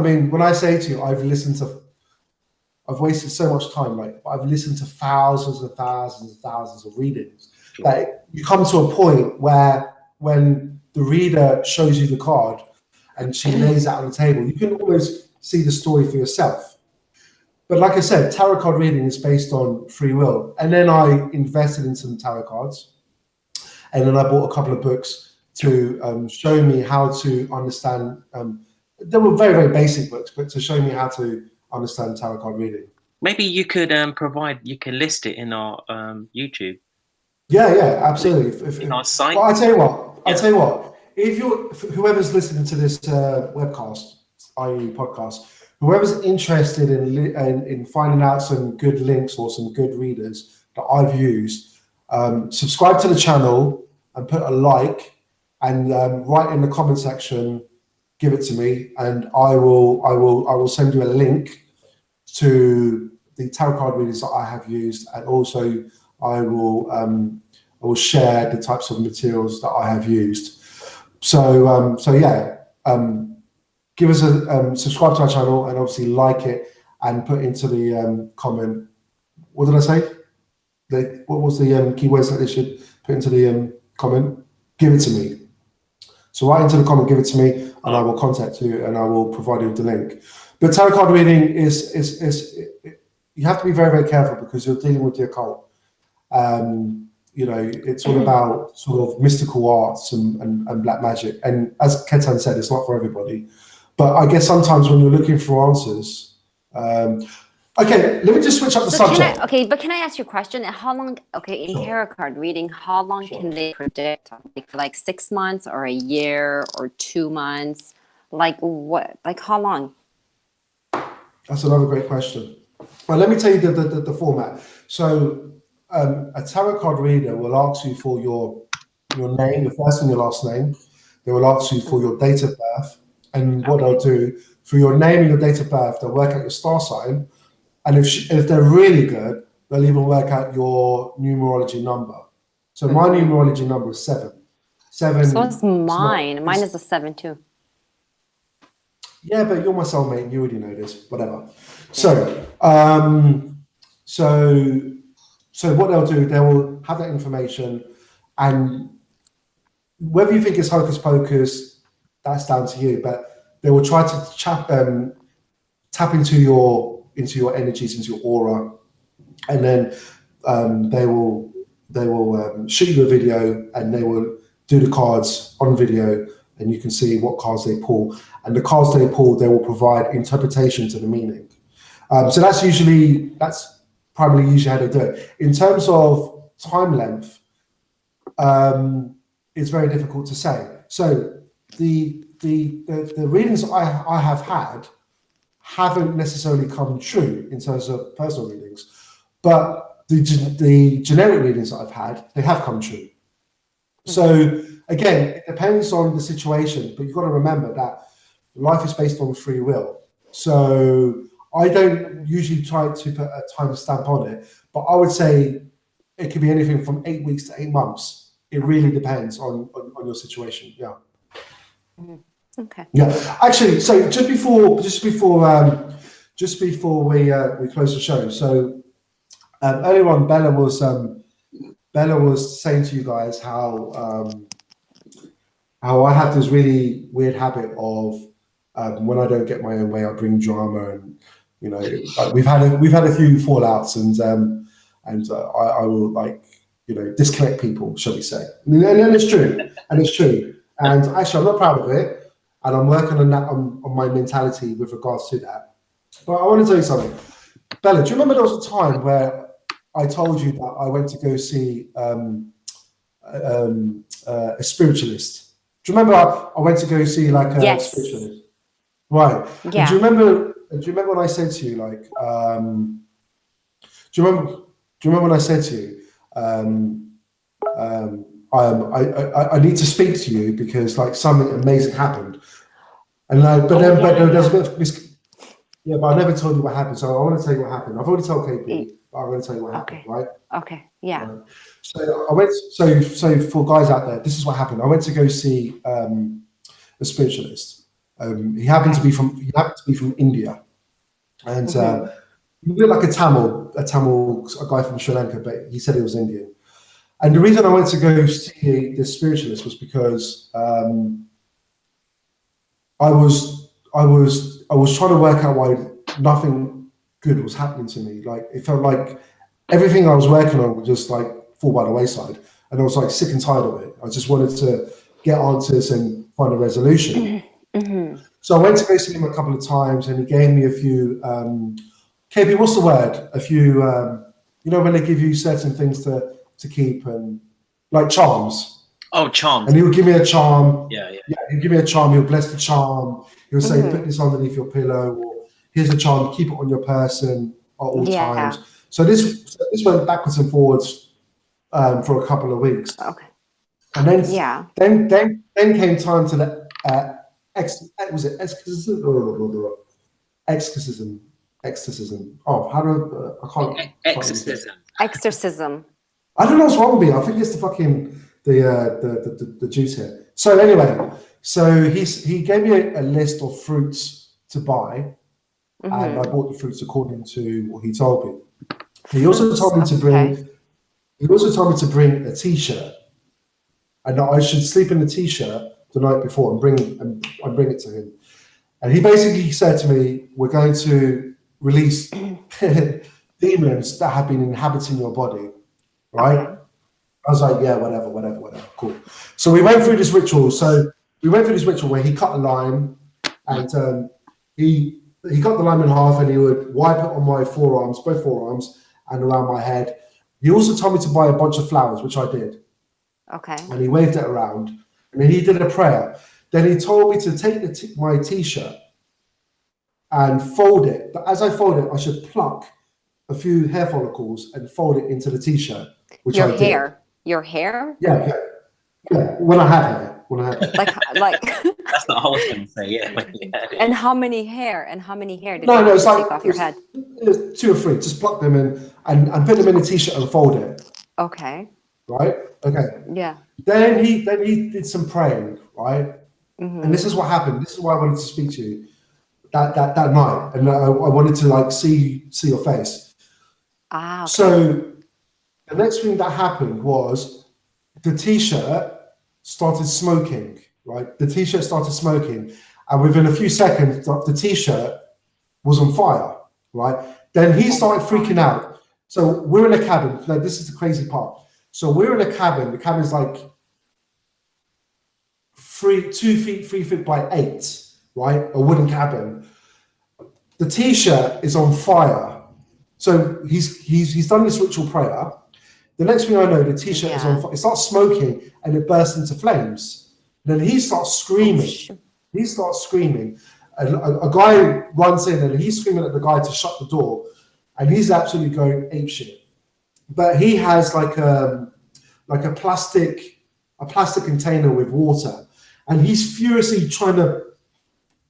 [SPEAKER 1] mean, when I say to you, I've wasted so much time. Like, I've listened to thousands and thousands and thousands of readings. Sure. That you come to a point where when the reader shows you the card and she lays it on the table, you can almost see the story for yourself. But like I said, tarot card reading is based on free will. And then I invested in some tarot cards, and then I bought a couple of books to show me how to understand. They were very, very basic books, but to show me how to understand tarot card reading.
[SPEAKER 2] Maybe you could you can list it in our YouTube.
[SPEAKER 1] Yeah, absolutely.
[SPEAKER 2] In our site.
[SPEAKER 1] Well, I tell you what. If whoever's listening to this webcast, i.e. podcast, whoever's interested in finding out some good links or some good readers that I've used, subscribe to the channel and put a like, and write in the comment section, give it to me, and I will send you a link to the tarot card readers that I have used, and also I will share the types of materials that I have used. So give us a subscribe to our channel, and obviously like it, and put into the comment. What did I say? What was the keywords that they should put into the comment? Give it to me. So write into the comment, give it to me, and I will contact you, and I will provide you with the link. But tarot card reading is you have to be very, very careful, because you're dealing with the occult. It's all about sort of mystical arts and black magic. And as Ketan said, it's not for everybody. But I guess sometimes when you're looking for answers, okay, let me just switch up the subject.
[SPEAKER 3] Can I ask you a question? How long? Okay, in tarot card reading, how long can they predict? Like 6 months, or a year, or 2 months? Like what? Like how long?
[SPEAKER 1] That's another great question. Well, let me tell you the format. So a tarot card reader will ask you for your name, your first and your last name. They will ask you for your date of birth. And what they'll do, for your name and your date of birth, they'll work out your star sign. And if they're really good, they'll even work out your numerology number. So my numerology number is 7. 7.
[SPEAKER 3] So is mine. Mine is a 7 too.
[SPEAKER 1] Yeah, but you're my soulmate and you already know this, whatever. So, so what they'll do, they will have that information, and whether you think it's hocus pocus, that's down to you, but they will try to tap into your energies, into your aura, and then they will shoot you a video, and they will do the cards on video, and you can see what cards they pull. And the cards they pull, they will provide interpretation to the meaning. So that's probably usually how they do it. In terms of time length, it's very difficult to say. So the readings I have had haven't necessarily come true in terms of personal readings, but the generic readings that I've had, they have come true. So again, it depends on the situation, but you've got to remember that life is based on free will. So I don't usually try to put a time stamp on it, but I would say it could be anything from 8 weeks to 8 months. It really depends on your situation. Yeah.
[SPEAKER 3] Okay.
[SPEAKER 1] Yeah. Actually, so just before we close the show. So earlier on, Bella was saying to you guys how I have this really weird habit of when I don't get my own way, I bring drama, and we've had a few fallouts, and I will disconnect people, shall we say? And it's true, and actually I'm not proud of it, and I'm working on that on my mentality with regards to that. But I want to tell you something, Bella. Do you remember there was a time where I told you that I went to go see a spiritualist? Do you remember I went to go see a spiritualist? Right.
[SPEAKER 3] Yeah.
[SPEAKER 1] Do you remember when I said to you do you remember when I said to you I need to speak to you because something amazing happened, and but there's a bit of but I never told you what happened, so I want to tell you what happened. I've already told KP, but I'm going to tell you what happened, right?
[SPEAKER 3] Okay. Yeah.
[SPEAKER 1] So I went. So for guys out there, this is what happened. I went to go see a spiritualist. He happened to be from India, and he looked like a Tamil guy from Sri Lanka, but he said he was Indian. And the reason I went to go see the spiritualist was because I was trying to work out why nothing good was happening to me. It felt like everything I was working on would just fall by the wayside, and I was sick and tired of it. I just wanted to get answers and find a resolution. So I went to go see him a couple of times, and he gave me a few. KP, what's the word? A few. When they give you certain things to keep, and charms.
[SPEAKER 2] Oh, charms.
[SPEAKER 1] And he would give me a charm.
[SPEAKER 2] Yeah.
[SPEAKER 1] He'd give me a charm. He'll bless the charm. He'll say, put this underneath your pillow, or here's a charm, keep it on your person at all times. So this went backwards and forwards for a couple of weeks. Okay. And then came time to the exorcism. Oh, how do I can't
[SPEAKER 3] Exorcism.
[SPEAKER 1] I don't know what's wrong with me. I think it's the fucking the juice here. So anyway, he gave me a list of fruits to buy, and I bought the fruits according to what he told me. He also told me to bring. He also told me to bring a T-shirt, and that I should sleep in the T-shirt the night before and bring it to him. And he basically said to me, "We're going to release demons that have been inhabiting your body." Right? I was like, yeah, whatever, cool. So we went through this ritual. Where he cut a lime, and he cut the lime in half, and he would wipe it on my forearms, both forearms, and around my head. He also told me to buy a bunch of flowers, which I did. Okay. And he waved it around, and then he did a prayer. Then he told me to take my T-shirt, and fold it. But as I fold it, I should pluck a few hair follicles and fold it into the t-shirt, which I did.
[SPEAKER 3] Your hair?
[SPEAKER 1] Yeah. When I had hair.
[SPEAKER 3] Like
[SPEAKER 2] That's not what I was going to say. Yeah. When you had it.
[SPEAKER 3] And how many hair? Did
[SPEAKER 1] No,
[SPEAKER 3] you
[SPEAKER 1] it's
[SPEAKER 3] take
[SPEAKER 1] like
[SPEAKER 3] off your head?
[SPEAKER 1] it was 2 or 3. Just pluck them in and put them in a t-shirt and fold it.
[SPEAKER 3] Okay.
[SPEAKER 1] Right? Okay.
[SPEAKER 3] Yeah.
[SPEAKER 1] Then he did some praying, right?
[SPEAKER 3] Mm-hmm.
[SPEAKER 1] And this is what happened. This is why I wanted to speak to you that night, and I wanted to like see your face.
[SPEAKER 3] Ah. Okay.
[SPEAKER 1] So the next thing that happened was the t-shirt started smoking. Right, the t-shirt started smoking, and within a few seconds, the t-shirt was on fire. Right, then he started freaking out. So we're in a cabin. Like, this is the crazy part. So we're in a cabin. The cabin's like 3 feet by 8. Right, a wooden cabin. The t-shirt is on fire. So he's done this ritual prayer. The next thing I know, the t-shirt is on fire. It starts smoking and it bursts into flames. Then he starts screaming. And a guy runs in and he's screaming at the guy to shut the door, and he's absolutely going apeshit. But he has like a plastic container with water, and he's furiously trying to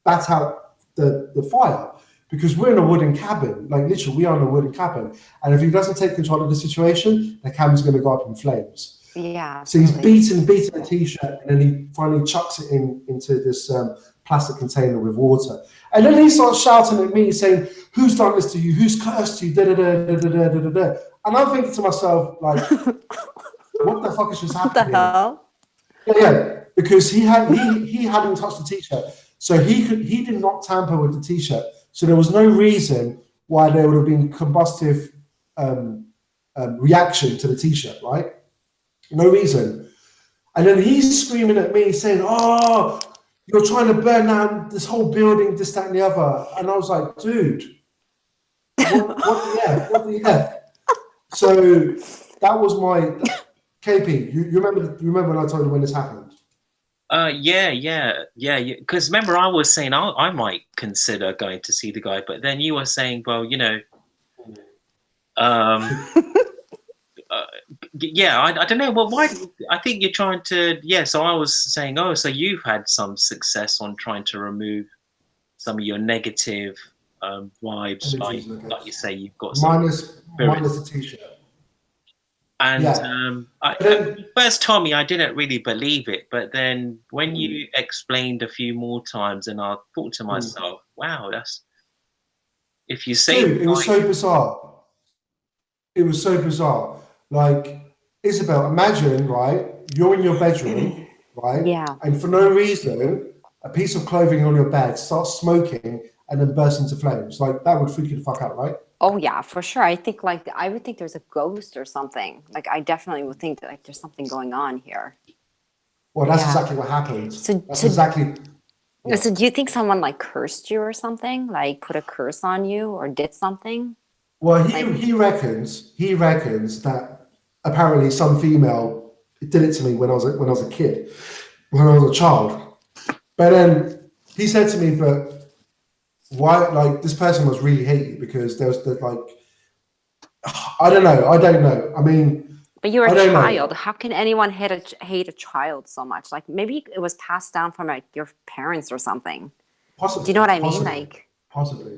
[SPEAKER 1] bat out the fire, because we're in a wooden cabin. Like, literally, we are in a wooden cabin, and if he doesn't take control of the situation, the cabin's going to go up in flames.
[SPEAKER 3] Yeah.
[SPEAKER 1] So he's beating the t-shirt, and then he finally chucks it into this plastic container with water. And then he starts shouting at me, saying, "Who's done this to you? Who's cursed you?" Da, da, da, da, da, da, da, da. And I'm thinking to myself, like, what the fuck is just happening?
[SPEAKER 3] What the hell?
[SPEAKER 1] Yeah, because he hadn't touched the t-shirt, so he did not tamper with the t-shirt. So there was no reason why there would have been combustive reaction to the t-shirt, right? No reason. And then he's screaming at me saying, "Oh, you're trying to burn down this whole building, this, that, and the other." And I was like, dude, what the F? So that was my KP. You remember when I told you when this happened?
[SPEAKER 2] Yeah. Because remember, I was saying I might consider going to see the guy, but then you were saying, well, yeah, I don't know. Well, why? I think you're trying to. Yeah, so I was saying, oh, so you've had some success on trying to remove some of your negative vibes, like you say, you've got some
[SPEAKER 1] minus the t-shirt.
[SPEAKER 2] And
[SPEAKER 1] yeah.
[SPEAKER 2] First told me I didn't really believe it, but then when you explained a few more times, and I thought to myself, wow, that's if you say
[SPEAKER 1] it was so bizarre. It was so bizarre. Like, Isabel, imagine, right? You're in your bedroom, right?
[SPEAKER 3] Yeah.
[SPEAKER 1] And for no reason, a piece of clothing on your bed starts smoking and then bursts into flames. Like, that would freak you the fuck out, right?
[SPEAKER 3] Oh yeah, for sure. I would think there's a ghost or something. Like, I definitely would think that, like, there's something going on here.
[SPEAKER 1] Well, that's exactly what happened. So
[SPEAKER 3] do you think someone like cursed you or something? Like, put a curse on you or did something?
[SPEAKER 1] Well, he reckons that apparently some female did it to me when I was a kid, when I was a child. But then he said to me, "But why? Like, this person must really hate you because there's like, I don't know. I mean,
[SPEAKER 3] but you're a child. How can anyone hate a child so much? Like, maybe it was passed down from like your parents or something.
[SPEAKER 1] Possibly.
[SPEAKER 3] Do you know what I mean? Like,
[SPEAKER 1] possibly.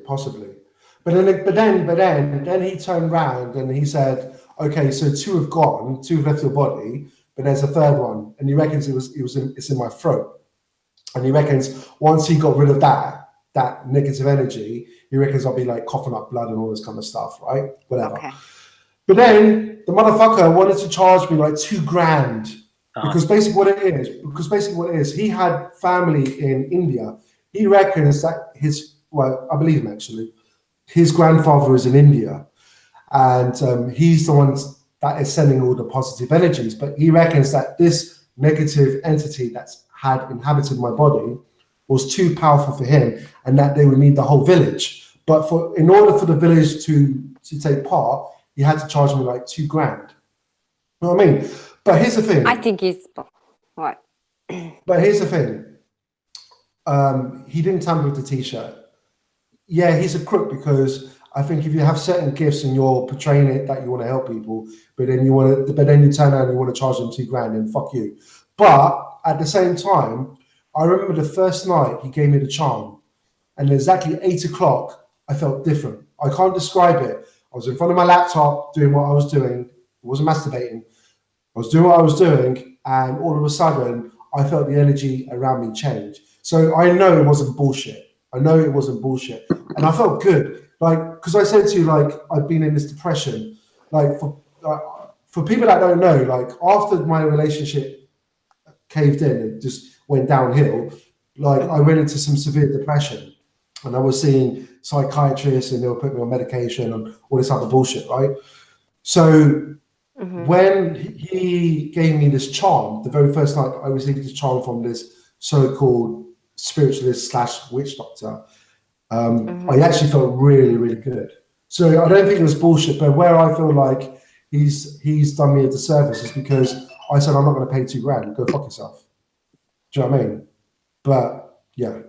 [SPEAKER 1] But then he turned around and he said, "Okay, so 2 have gone, 2 have left your body, but there's a 3rd one." And he reckons it's in my throat. And he reckons once he got rid of that negative energy, he reckons I'll be like coughing up blood and all this kind of stuff, right? Whatever.
[SPEAKER 3] Okay.
[SPEAKER 1] But then the motherfucker wanted to charge me like $2,000 because basically what it is, he had family in India. He reckons that I believe him actually. His grandfather is in India, and he's the one that is sending all the positive energies. But he reckons that this negative entity that's had inhabited my body was too powerful for him, and that they would need the whole village. But in order for the village to take part, he had to charge me like $2,000. You know what I mean? But here's the thing.
[SPEAKER 3] I think he's what?
[SPEAKER 1] But here's the thing. He didn't tamper with the t-shirt. yeah, he's a crook because I think if you have certain gifts and you're portraying it that you want to help people, but then you turn around and you want to charge them $2,000, then fuck you. But at the same time, I remember the first night he gave me the charm, and exactly 8 o'clock, I felt different. I can't describe it. I was in front of my laptop doing what I was doing. I wasn't masturbating. I was doing what I was doing, and all of a sudden, I felt the energy around me change. So I know it wasn't bullshit. I know it wasn't bullshit, and I felt good. Like, because I said to you, like, I've been in this depression. Like, for people that don't know, like, after my relationship caved in and just went downhill, like, I went into some severe depression, and I was seeing psychiatrists, and they were putting me on medication and all this other bullshit, right? So when he gave me this charm, the very first night I received this charm from this so-called spiritualist / witch doctor, I actually felt really, really good. So I don't think it was bullshit, but where I feel like he's done me a disservice is because I said I'm not going to pay $2,000. Go fuck yourself. Do you know what I mean? But yeah.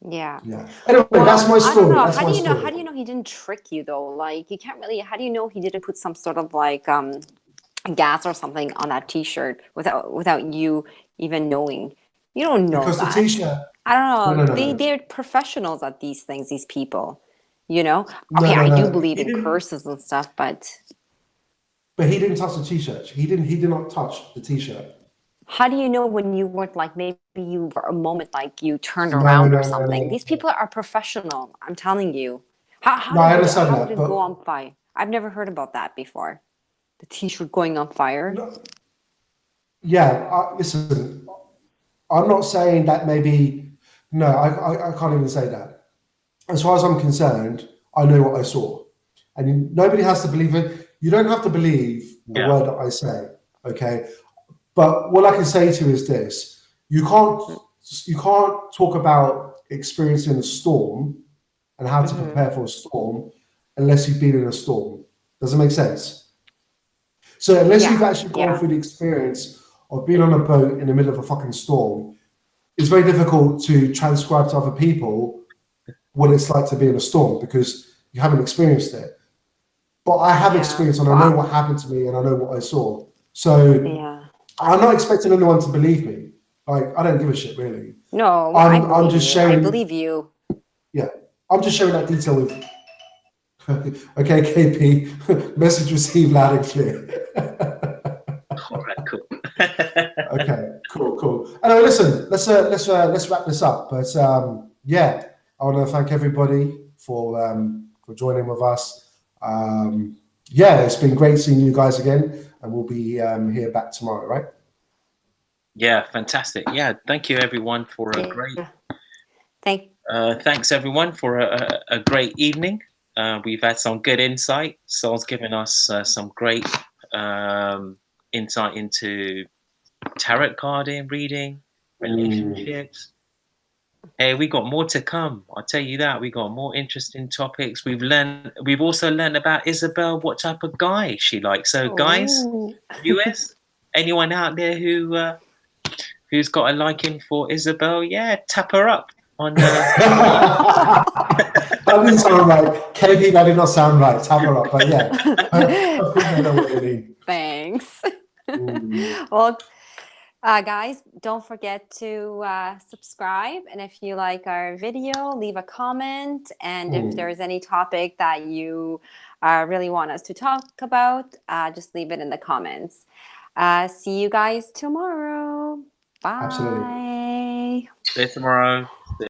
[SPEAKER 3] Yeah.
[SPEAKER 1] Anyway,
[SPEAKER 3] Well,
[SPEAKER 1] that's my story.
[SPEAKER 3] I don't know.
[SPEAKER 1] That's
[SPEAKER 3] How
[SPEAKER 1] my
[SPEAKER 3] do you know?
[SPEAKER 1] story.
[SPEAKER 3] How do you know he didn't trick you though? Like you can't really. How do you know he didn't put some sort of like gas or something on that T-shirt without you even knowing? You don't know
[SPEAKER 1] Because the
[SPEAKER 3] that.
[SPEAKER 1] T-shirt.
[SPEAKER 3] I don't know.
[SPEAKER 1] No.
[SPEAKER 3] They're professionals at these things. These people, you know.
[SPEAKER 1] No,
[SPEAKER 3] Okay,
[SPEAKER 1] no,
[SPEAKER 3] I do
[SPEAKER 1] no.
[SPEAKER 3] believe
[SPEAKER 1] He
[SPEAKER 3] in
[SPEAKER 1] didn't.
[SPEAKER 3] curses and stuff, but
[SPEAKER 1] But he didn't touch the T-shirt. He did not touch the T-shirt.
[SPEAKER 3] how do you know when you weren't like maybe you for a moment like you turned
[SPEAKER 1] No,
[SPEAKER 3] around
[SPEAKER 1] no,
[SPEAKER 3] or
[SPEAKER 1] no,
[SPEAKER 3] something?
[SPEAKER 1] no.
[SPEAKER 3] These people are professional. I'm telling you.
[SPEAKER 1] No, I understand
[SPEAKER 3] How did
[SPEAKER 1] that,
[SPEAKER 3] it go
[SPEAKER 1] but
[SPEAKER 3] on fire? I've never heard about that before. The T-shirt going on fire.
[SPEAKER 1] no, yeah. Listen, I'm not saying that maybe. No, I can't even say that. As far as I'm concerned, I know what I saw, and nobody has to believe it. You don't have to believe the
[SPEAKER 2] Yeah.
[SPEAKER 1] word that I say, okay? But what I can say to you is this: you can't talk about experiencing a storm and how to prepare for a storm unless you've been in a storm. Does it make sense? So unless you've actually gone through the experience of being on a boat in the middle of a fucking storm, it's very difficult to transcribe to other people what it's like to be in a storm because you haven't experienced it. But I have experienced, and I know what happened to me, and I know what I saw. So I'm not expecting anyone to believe me. Like, I don't give a shit, really.
[SPEAKER 3] No,
[SPEAKER 1] I'm just sharing.
[SPEAKER 3] I believe you.
[SPEAKER 1] Yeah, I'm just sharing that detail with. Okay, KP, message received loud and clear.
[SPEAKER 2] All right, cool.
[SPEAKER 1] Okay, cool. Anyway, listen, let's wrap this up. But yeah, I want to thank everybody for joining with us. Yeah, it's been great seeing you guys again, and we'll be here back tomorrow, right?
[SPEAKER 2] Yeah, fantastic. Yeah, thank you everyone for a great. Thanks everyone for a great evening. We've had some good insight. Sol's given us some great insight into tarot carding, reading, relationships. Hey, we got more to come. I'll tell you that. We got more interesting topics. We've also learned about Isabel, what type of guy she likes. So guys, US, anyone out there who's got a liking for Isabel, yeah, tap her up on
[SPEAKER 1] That didn't sound right. KP, that did not sound right. Tap her up, but yeah. I know what you mean.
[SPEAKER 3] Thanks. Well, guys, don't forget to subscribe. And if you like our video, leave a comment. And if there's any topic that you really want us to talk about, just leave it in the comments. See you guys tomorrow. Bye.
[SPEAKER 1] Absolutely.
[SPEAKER 2] See you tomorrow.